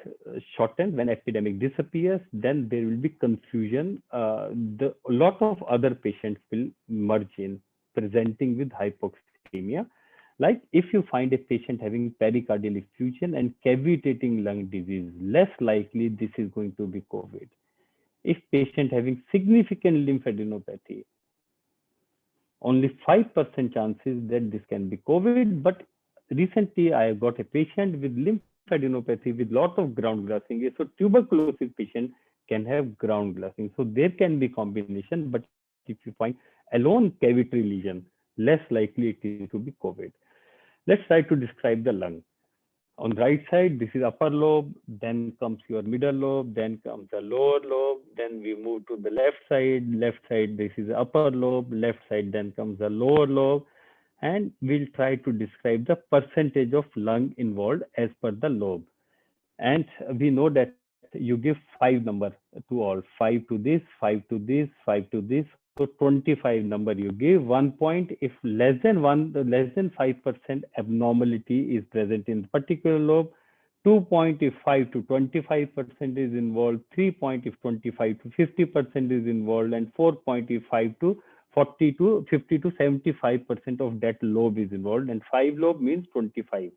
shortens, when epidemic disappears, then there will be confusion. A lot of other patients will merge in, presenting with hypoxemia. Like if you find a patient having pericardial effusion and cavitating lung disease, less likely this is going to be COVID. If patient having significant lymphadenopathy, only 5% chances that this can be COVID. But recently, I got a patient with lymphadenopathy with lot of ground glassing. So tuberculosis patient can have ground glassing. So there can be combination, but if you find alone cavitary lesion, less likely it is to be COVID. Let's try to describe the lung. On the right side, this is upper lobe, then comes your middle lobe, then comes the lower lobe, then we move to the left side, this is upper lobe, left side, then comes the lower lobe, and we'll try to describe the percentage of lung involved as per the lobe. And we know that you give 5 number to all, 5 to this, 5 to this, 5 to this. So 25 number you give 1 point. If less than 5% abnormality is present in particular lobe, 2 point if 5 to 25% is involved, 3 point if 25 to 50% is involved, and 4 point if 5 to 40 to 50 to 75% of that lobe is involved, and 5 lobe means 25.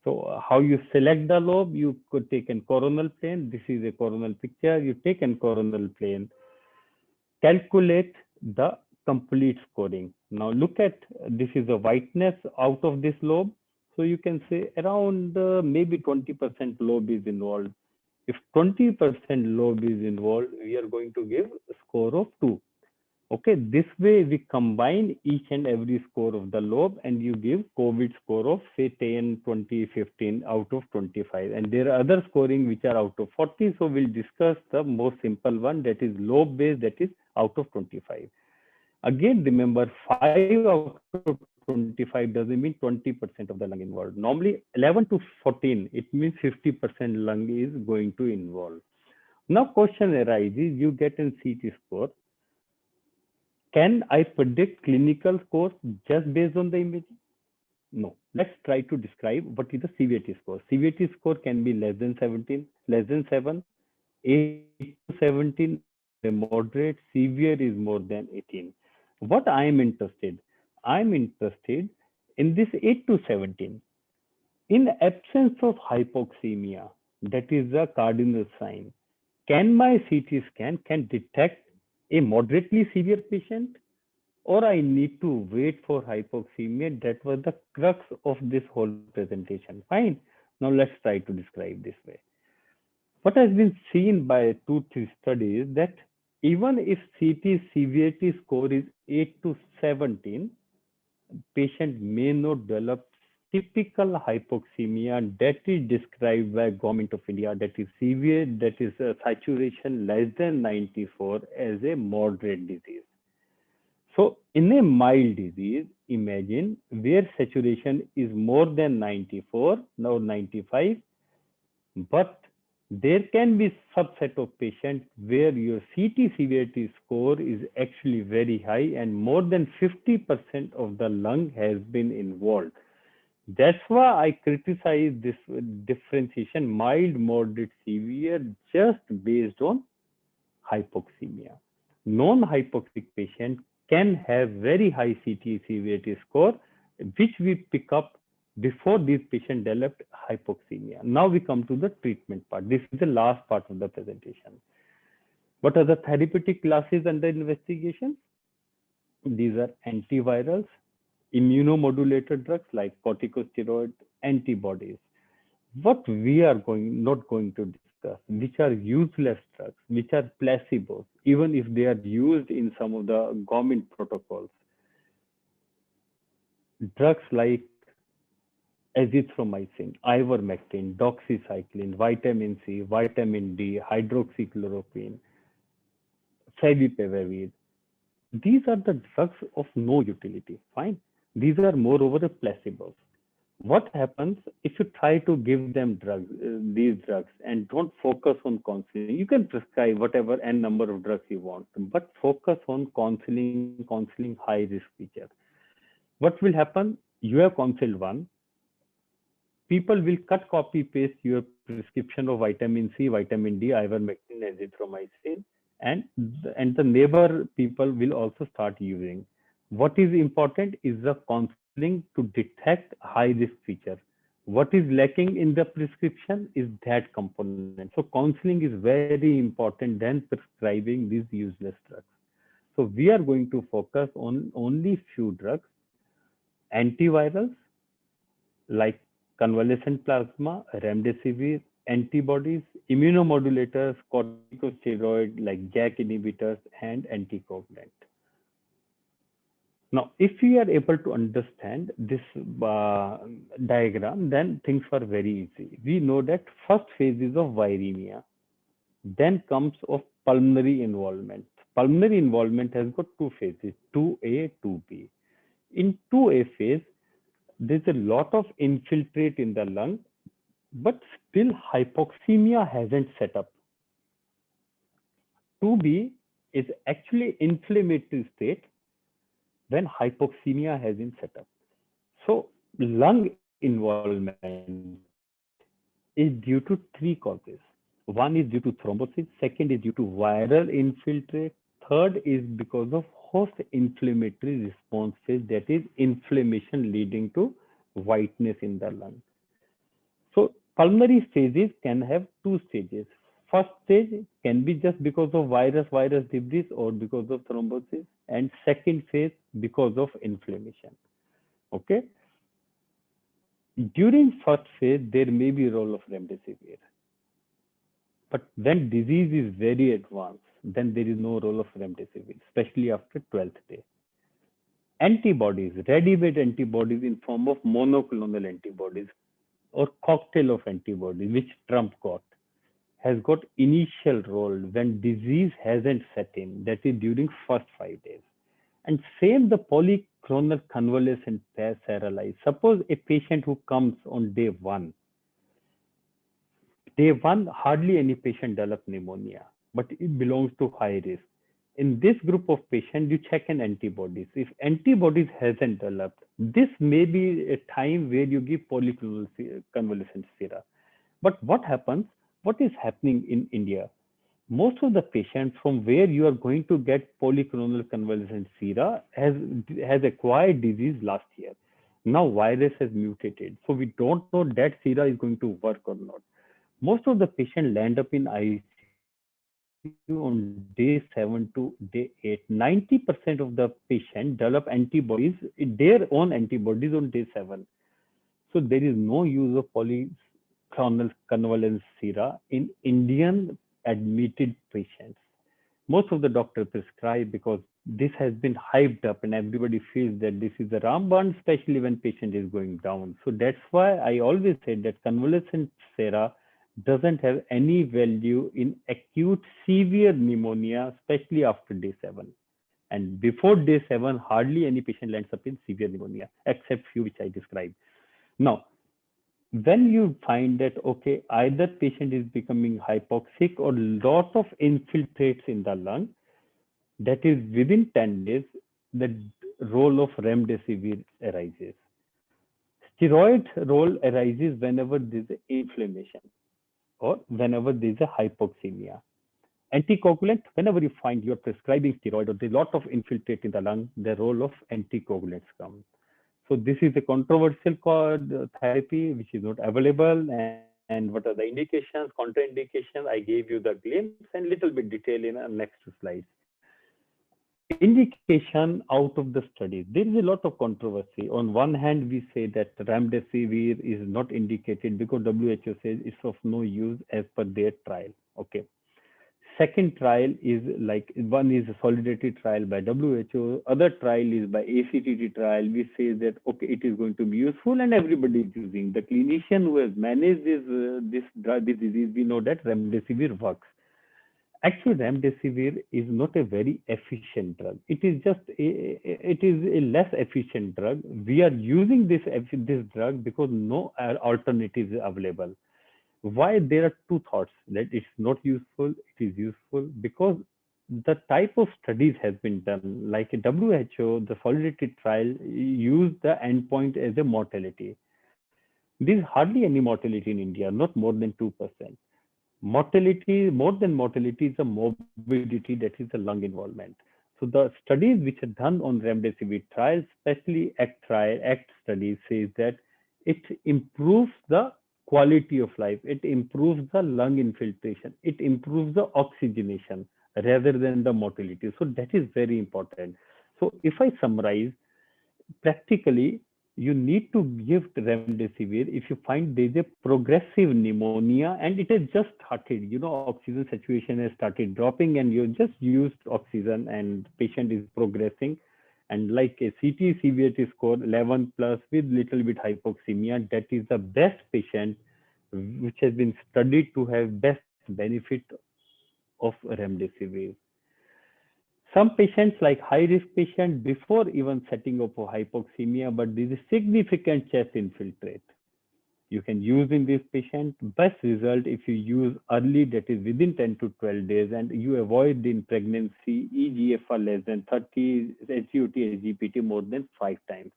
So how you select the lobe? You could take a coronal plane. This is a coronal picture. You take a coronal plane, calculate the complete scoring. Now look at, this is the whiteness out of this lobe. So you can say around maybe 20% lobe is involved. If 20% lobe is involved, we are going to give a score of 2. Okay, this way we combine each and every score of the lobe and you give COVID score of say 10, 20, 15 out of 25. And there are other scoring which are out of 40. So we'll discuss the most simple one, that is lobe based, that is out of 25. Again, remember 5 out of 25 doesn't mean 20% of the lung involved. Normally 11 to 14, it means 50% lung is going to involve. Now question arises, you get a CT score. Can I predict clinical scores just based on the imaging? No. Let's try to describe what is the severity score. Severity score can be less than 17, less than 7, 8 to 17, moderate, severe is more than 18. What I am interested? I'm interested in this 8 to 17. In absence of hypoxemia, that is the cardinal sign, can my CT scan can detect a moderately severe patient, or I need to wait for hypoxemia? That was the crux of this whole presentation. Fine. Now let's try to describe this way. What has been seen by 2-3 studies that even if CT severity score is 8 to 17, patient may not develop typical hypoxemia that is described by Government of India, that is severe, that is a saturation less than 94 as a moderate disease. So in a mild disease, imagine where saturation is more than 94, now 95, but there can be subset of patients where your CT severity score is actually very high and more than 50% of the lung has been involved. That's why I criticize this differentiation, mild, moderate, severe, just based on hypoxemia. Non-hypoxic patient can have very high CT severity score, which we pick up before these patients developed hypoxemia. Now we come to the treatment part. This is the last part of the presentation. What are the therapeutic classes under investigation? These are antivirals, immunomodulator drugs like corticosteroid, antibodies. What we are not going to discuss, which are useless drugs, which are placebos, even if they are used in some of the government protocols. Drugs like azithromycin, ivermectin, doxycycline, vitamin C, vitamin D, hydroxychloroquine, favipiravir. These are the drugs of no utility. Fine. These are moreover placebos. What happens if you try to give them drugs, these drugs, and don't focus on counseling? You can prescribe whatever n number of drugs you want, but focus on counseling high risk feature. What will happen? You have counseled one. People will cut, copy, paste your prescription of vitamin C, vitamin D, ivermectin, azithromycin, and the neighbor people will also start using. What is important is the counseling to detect high risk feature. What is lacking in the prescription is that component. So counseling is very important than prescribing these useless drugs. So we are going to focus on only few drugs, antivirals like convalescent plasma, remdesivir, antibodies, immunomodulators, corticosteroid like JAK inhibitors, and anticoagulant. Now, if we are able to understand this diagram, then things are very easy. We know that first phase is of viremia, then comes of pulmonary involvement. Pulmonary involvement has got two phases, 2A, 2B. In 2A phase, there's a lot of infiltrate in the lung, but still hypoxemia hasn't set up. 2B is actually inflammatory state when hypoxemia hasn't set up. So lung involvement is due to three causes. One is due to thrombosis, second is due to viral infiltrate, third is because of host inflammatory response phase, that is inflammation leading to whiteness in the lung. So pulmonary phases can have two stages. First stage can be just because of virus debris or because of thrombosis, and second phase because of inflammation. Okay. During first phase, there may be a role of remdesivir. But when disease is very advanced, then there is no role of remdesivir, especially after 12th day. Antibodies, ready-made antibodies in form of monoclonal antibodies or cocktail of antibodies, which Trump got, has got initial role when disease hasn't set in, that is during first 5 days. And same the polyclonal convalescent paralysis. Suppose a patient who comes on day one, hardly any patient develop pneumonia, but it belongs to high risk. In this group of patients, you check an antibodies. If antibodies hasn't developed, this may be a time where you give polyclonal convalescent sera. But what happens? What is happening in India? Most of the patients from where you are going to get polyclonal convalescent sera has acquired disease last year. Now virus has mutated, so we don't know that sera is going to work or not. Most of the patients land up in ICU on day 7 to day 8. 90% of the patient develop antibodies, their own antibodies on day 7. So there is no use of polyclonal convalescent sera in Indian admitted patients. Most of the doctors prescribe because this has been hyped up and everybody feels that this is a Ramban, especially when patient is going down. So that's why I always say that convalescent sera doesn't have any value in acute severe pneumonia, especially after day 7. And before day 7, hardly any patient lands up in severe pneumonia, except few which I described. Now, when you find that, okay, either patient is becoming hypoxic or lot of infiltrates in the lung, that is within 10 days, the role of remdesivir arises. Steroid role arises whenever there is inflammation or whenever there is a hypoxemia. Anticoagulant, whenever you find you're prescribing steroid or there's a lot of infiltrate in the lung, the role of anticoagulants comes. So this is a controversial therapy which is not available. And what are the indications, contraindications? I gave you the glimpse and little bit detail in the next slides. Indication out of the studies. There is a lot of controversy. On one hand, we say that remdesivir is not indicated because WHO says it's of no use as per their trial. Okay. Second trial is like one is a solidarity trial by WHO, other trial is by ACTT trial. We say that okay, it is going to be useful and everybody is using. The clinician who has managed this drug, this disease, we know that remdesivir works. Actually, remdesivir is not a very efficient drug. It is a less efficient drug. We are using this drug because no alternative is available. Why? There are two thoughts: that it's not useful, it is useful because the type of studies has been done. Like WHO, the solidarity trial used the endpoint as a mortality. There is hardly any mortality in India, not more than 2%. Mortality, more than mortality, is a morbidity, that is the lung involvement. So the studies which are done on remdesivir trials, especially ACT studies, says that it improves the quality of life, it improves the lung infiltration, it improves the oxygenation rather than the mortality. So that is very important. So if I summarize, practically you need to give remdesivir if you find there is a progressive pneumonia and it has just started, oxygen saturation has started dropping and you just used oxygen and patient is progressing, and like a CT severity score 11 plus with little bit hypoxemia, that is the best patient which has been studied to have best benefit of remdesivir. Some patients, like high-risk patients, before even setting up for hypoxemia, but there is a significant chest infiltrate. You can use in this patient. Best result if you use early, that is within 10 to 12 days, and you avoid in pregnancy EGFR less than 30, HGOT, SGPT more than 5 times.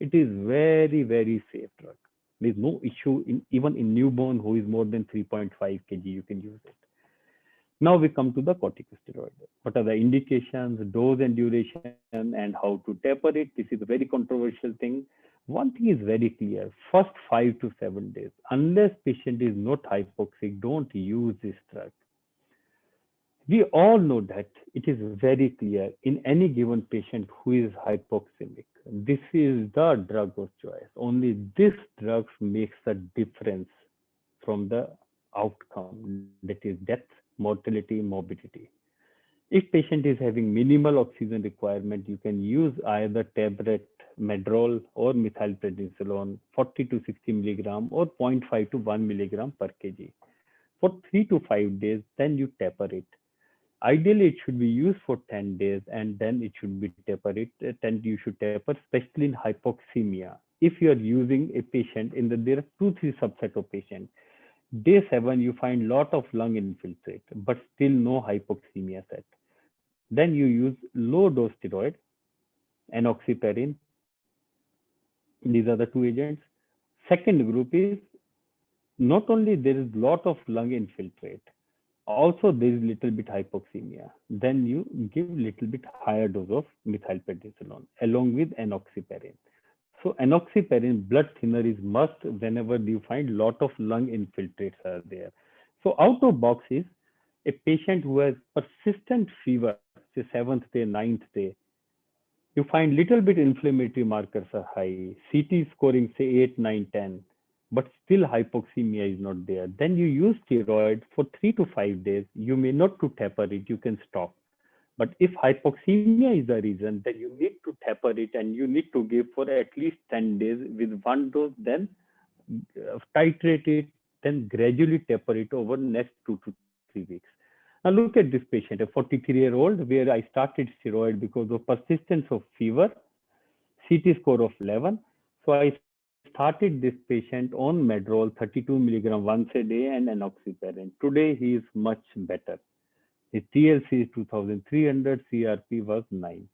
It is very, very safe drug. There is no issue even in newborn who is more than 3.5 kg, you can use it. Now we come to the corticosteroid. What are the indications, dose and duration, and how to taper it? This is a very controversial thing. One thing is very clear: first 5 to 7 days, unless patient is not hypoxic, don't use this drug. We all know that it is very clear in any given patient who is hypoxemic. This is the drug of choice. Only this drug makes a difference from the outcome, that is death mortality, morbidity. If patient is having minimal oxygen requirement, you can use either tablet medrol or methylprednisolone 40 to 60 milligram or zero point 0.5 to 1 milligram per kg for 3 to 5 days, then you taper it. Ideally, it should be used for 10 days and then it should be taper it. Then you should taper, especially in hypoxemia. If you are using a patient there are two, three subset of patients. Day 7, you find lot of lung infiltrate, but still no hypoxemia set. Then you use low dose steroid, enoxaparin. These are the two agents. Second group is not only there is lot of lung infiltrate, also there is little bit hypoxemia. Then you give little bit higher dose of methylprednisolone along with enoxaparin. So enoxaparin blood thinner is must whenever you find lot of lung infiltrates are there. So out of box is a patient who has persistent fever, say 7th day, 9th day, you find little bit inflammatory markers are high, CT scoring say 8, 9, 10, but still hypoxemia is not there. Then you use steroid for 3 to 5 days. You may not to taper it, you can stop. But if hypoxemia is the reason, then you need to taper it and you need to give for at least 10 days with one dose, then titrate it, then gradually taper it over next 2 to 3 weeks. Now look at this patient, a 43-year-old, where I started steroid because of persistence of fever, CT score of 11. So I started this patient on medrol 32 milligram once a day and enoxaparin. Today he is much better. His TLC is 2300, CRP was 9.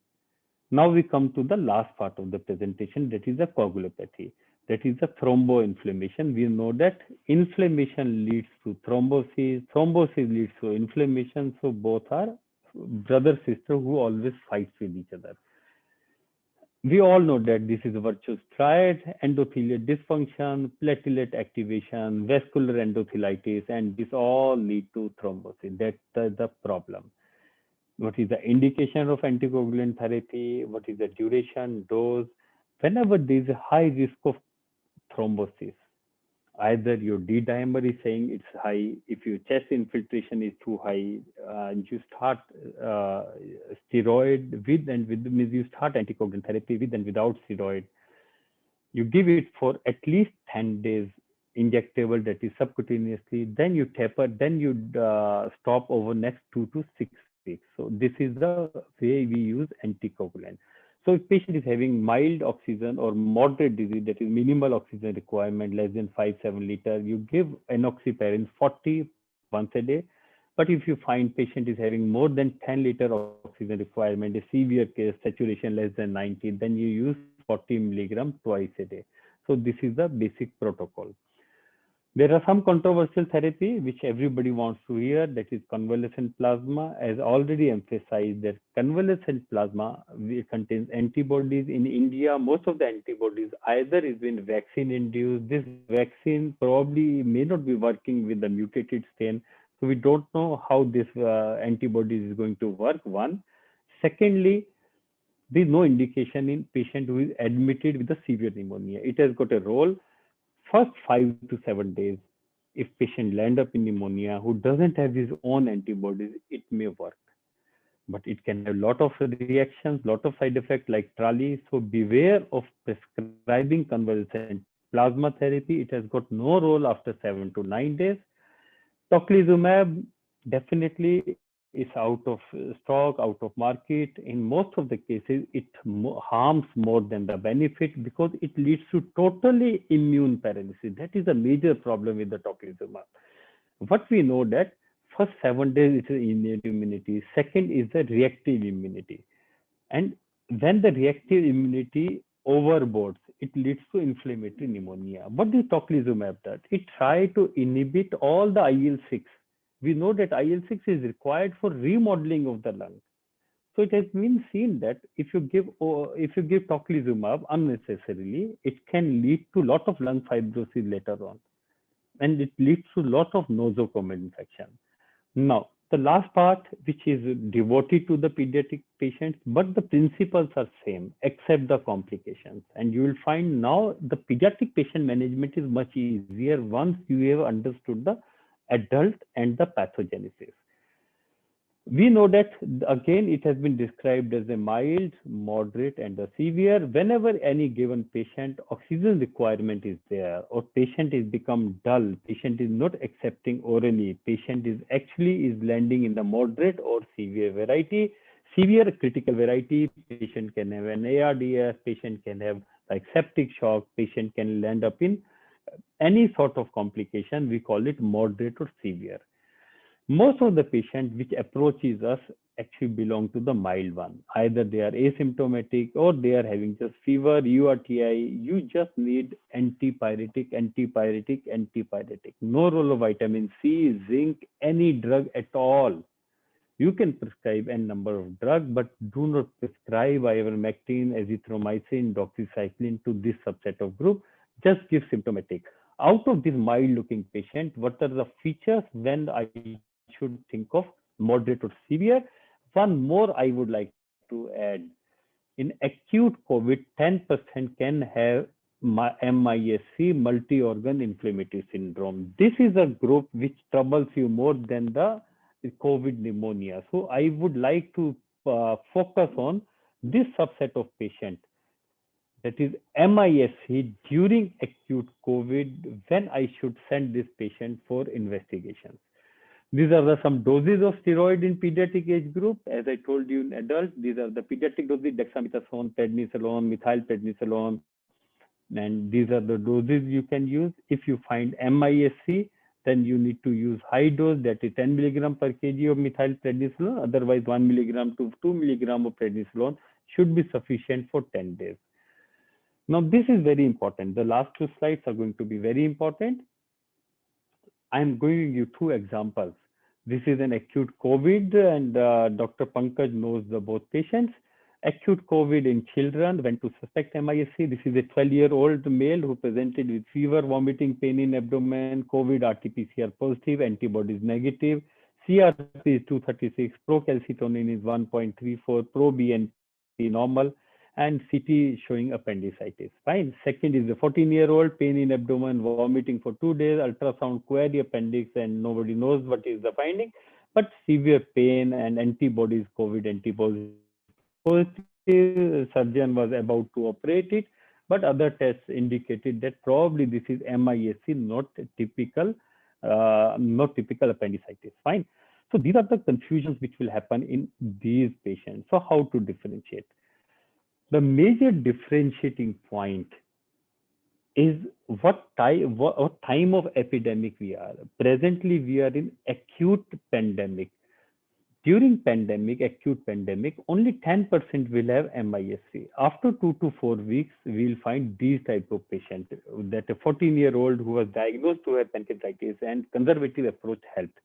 Now we come to the last part of the presentation, that is the coagulopathy. That is the thromboinflammation. We know that inflammation leads to thrombosis, thrombosis leads to inflammation. So both are brother sister who always fights with each other. We all know that this is a virtuous triad: endothelial dysfunction, platelet activation, vascular endothelitis, and this all lead to thrombosis. That's the problem. What is the indication of anticoagulant therapy? What is the duration, dose? Whenever there is a high risk of thrombosis, either your D dimer is saying it's high, if your chest infiltration is too high, you start steroid with and with, means you start anticoagulant therapy with and without steroid. You give it for at least 10 days injectable, that is subcutaneously, then you taper, then you stop over next 2 to 6 weeks. So this is the way we use anticoagulant. So if patient is having mild oxygen or moderate disease, that is minimal oxygen requirement, less than 5-7 liter, you give enoxaparin 40 once a day. But if you find patient is having more than 10 liter oxygen requirement, a severe case, saturation less than 90, then you use 40 milligram twice a day. So this is the basic protocol. There are some controversial therapy which everybody wants to hear, that is convalescent plasma. As already emphasized, that convalescent plasma contains antibodies. In India, most of the antibodies either is been vaccine induced. This vaccine probably may not be working with the mutated strain. So we don't know how this antibodies is going to work, one. Secondly, there is no indication in patient who is admitted with a severe pneumonia. It has got a role. First 5 to 7 days, if patient land up in pneumonia who doesn't have his own antibodies, it may work. But it can have a lot of reactions, lot of side effects like TRALI. So beware of prescribing convalescent plasma therapy. It has got no role after 7 to 9 days. Tocilizumab definitely is out of stock, out of market. In most of the cases, it harms more than the benefit because it leads to totally immune paralysis. That is a major problem with the tocilizumab. What we know that first 7 days it is innate immunity. Second is the reactive immunity. And when the reactive immunity overboards, it leads to inflammatory pneumonia. What the tocilizumab does? It tries to inhibit all the IL-6. We know that IL-6 is required for remodeling of the lung. So it has been seen that if you give tocilizumab unnecessarily, it can lead to lot of lung fibrosis later on, and it leads to lot of nosocomial infection. Now, the last part, which is devoted to the pediatric patients, but the principles are same except the complications. And you will find now the pediatric patient management is much easier once you have understood the adult and the pathogenesis. We know that again it has been described as a mild, moderate, and a severe. Whenever any given patient oxygen requirement is there, or patient is become dull, patient is not accepting orally, patient is actually is landing in the moderate or severe variety. Severe critical variety, patient can have an ARDS, patient can have like septic shock, patient can land up in any sort of complication. We call it moderate or severe. Most of the patients which approaches us actually belong to the mild one. Either they are asymptomatic or they are having just fever, URTI. You just need antipyretic, antipyretic, antipyretic. No role of vitamin C, zinc, any drug at all. You can prescribe n number of drugs, but do not prescribe ivermectin, azithromycin, doxycycline to this subset of group. Just give symptomatic. Out of this mild looking patient, what are the features when I should think of moderate or severe? One more I would like to add. In acute COVID, 10% can have MISC, multi-organ inflammatory syndrome. This is a group which troubles you more than the COVID pneumonia. So I would like to focus on this subset of patient, that is MISC during acute COVID, when I should send this patient for investigation. These are some doses of steroid in pediatric age group. As I told you in adults, these are the pediatric doses: dexamethasone, prednisolone, methylprednisolone, and these are the doses you can use. If you find MISC, then you need to use high dose, that is 10 milligram per kg of methylprednisolone. Otherwise, 1 milligram to 2 milligram of prednisolone should be sufficient for 10 days. Now, this is very important. The last two slides are going to be very important. I'm giving you two examples. This is an acute COVID, and Dr. Pankaj knows the both patients. Acute COVID in children, went to suspect MISC. This is a 12-year-old male who presented with fever, vomiting, pain in abdomen, COVID, RT-PCR positive, antibodies negative. CRP is 236, procalcitonin is 1.34, pro-BNP normal, and CT showing appendicitis. Fine. Second is a 14-year-old, pain in abdomen, vomiting for 2 days, ultrasound query appendix, and nobody knows what is the finding, but severe pain and antibodies, COVID antibodies positive. Surgeon was about to operate it, but other tests indicated that probably this is MISC, not typical appendicitis. Fine. So these are the confusions which will happen in these patients. So how to differentiate? The major differentiating point is what time of epidemic we are. Presently, we are in acute pandemic. During pandemic, acute pandemic, only 10% will have MISC. After 2 to 4 weeks, we'll find these type of patients, that a 14-year-old who was diagnosed to have pancreatitis and conservative approach helped.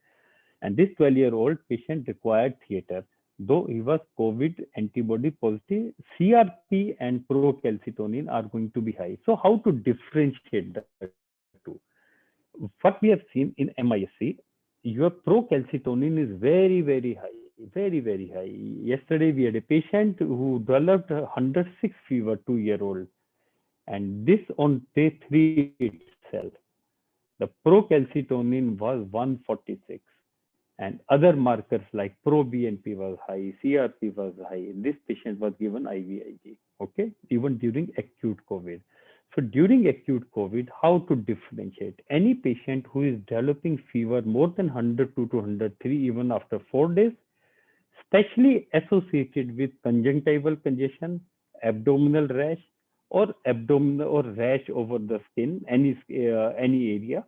And this 12-year-old patient required theater. Though he was COVID antibody positive, CRP and procalcitonin are going to be high. So how to differentiate the two? What we have seen in MISC, your procalcitonin is very, very high, very, very high. Yesterday, we had a patient who developed 106 fever, 2-year-old, and this on day 3 itself. The procalcitonin was 146, and other markers like pro-BNP was high, CRP was high. This patient was given IVIG, okay, even during acute COVID. So during acute COVID, how to differentiate? Any patient who is developing fever more than 102 to 103 even after 4 days, especially associated with conjunctival congestion, abdominal rash, or abdominal or rash over the skin, any area,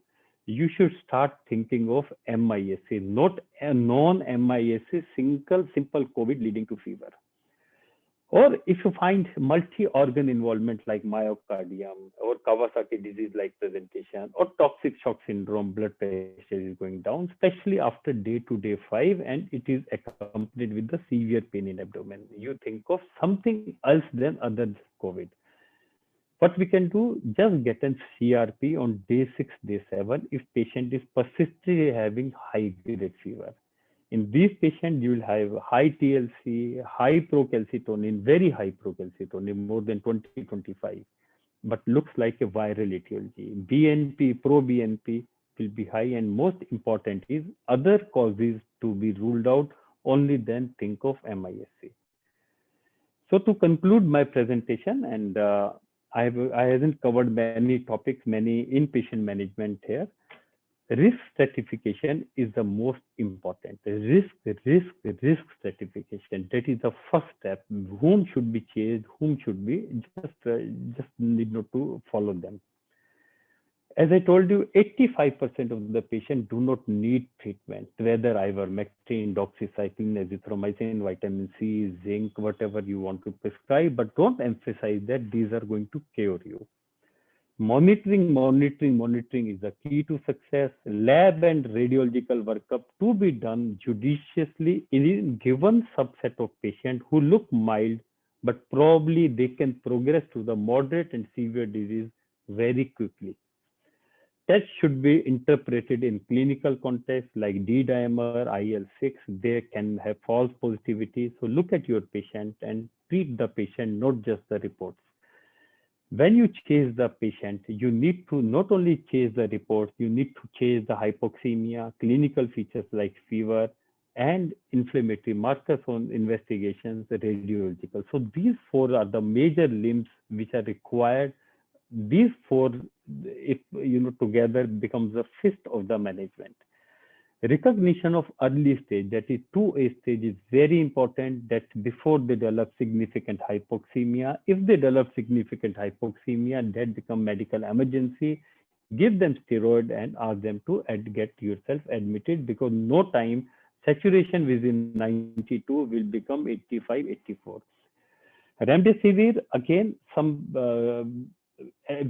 you should start thinking of MISC, not a non-MISC, simple COVID leading to fever. Or if you find multi-organ involvement like myocardium or Kawasaki disease-like presentation or toxic shock syndrome, blood pressure is going down, especially after day 2, day 5, and it is accompanied with the severe pain in abdomen. You think of something else than other COVID. What we can do, just get an CRP on day 6, day 7 if patient is persistently having high grade fever. In these patients, you will have high TLC, high procalcitonin, very high procalcitonin, more than 20, 25, but looks like a viral etiology. BNP, pro-BNP will be high, and most important is other causes to be ruled out only then think of MISC. So to conclude my presentation, and I haven't covered many topics, many inpatient management here. Risk stratification is the most important. Risk stratification. That is the first step. Whom should be chased? Whom should be just need not to follow them. As I told you, 85% of the patient do not need treatment, whether ivermectin, doxycycline, azithromycin, vitamin C, zinc, whatever you want to prescribe, but don't emphasize that these are going to cure you. Monitoring is the key to success. Lab and radiological workup to be done judiciously in a given subset of patients who look mild, but probably they can progress to the moderate and severe disease very quickly. Tests should be interpreted in clinical context like D-dimer, IL-6. They can have false positivity. So look at your patient and treat the patient, not just the reports. When you chase the patient, you need to not only chase the reports, you need to chase the hypoxemia, clinical features like fever, and inflammatory markers on investigations, radiological. So these four are the major limbs which are required. These four, if together, becomes the fist of the management. Recognition of early stage, that is 2A stage, is very important, that before they develop significant hypoxemia. If they develop significant hypoxemia, that become medical emergency. Give them steroid and ask them to get yourself admitted, because no time, saturation within 92 will become 85, 84. Remdesivir, again,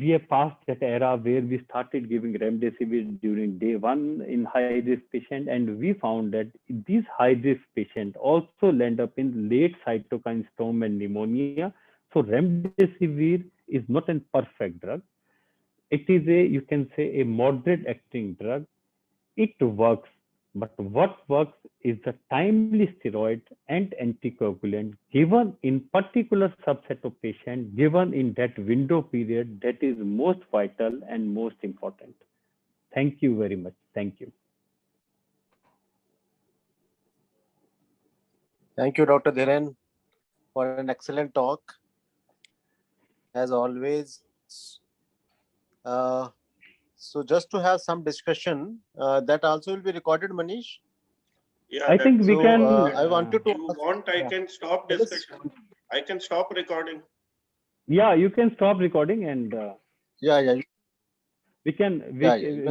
we have passed that era where we started giving remdesivir during day one in high-risk patient, and we found that these high-risk patients also land up in late cytokine storm and pneumonia. So remdesivir is not a perfect drug. It is you can say, a moderate acting drug. It works, but what works is the timely steroid and anticoagulant given in particular subset of patients, given in that window period, that is most vital and most important. Thank you very much. Thank you. Thank you, Dr. Dhiren, for an excellent talk. As always, so just to have some discussion, that also will be recorded, Manish? Yeah, I think we can. I wanted to. If you want, I can stop discussion. I can stop recording. Yeah, you can stop recording, and Yeah. We can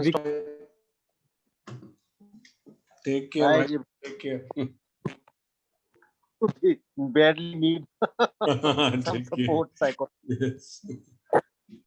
stop. Take care. Take care. Badly need some Take care. support psycho. Yes.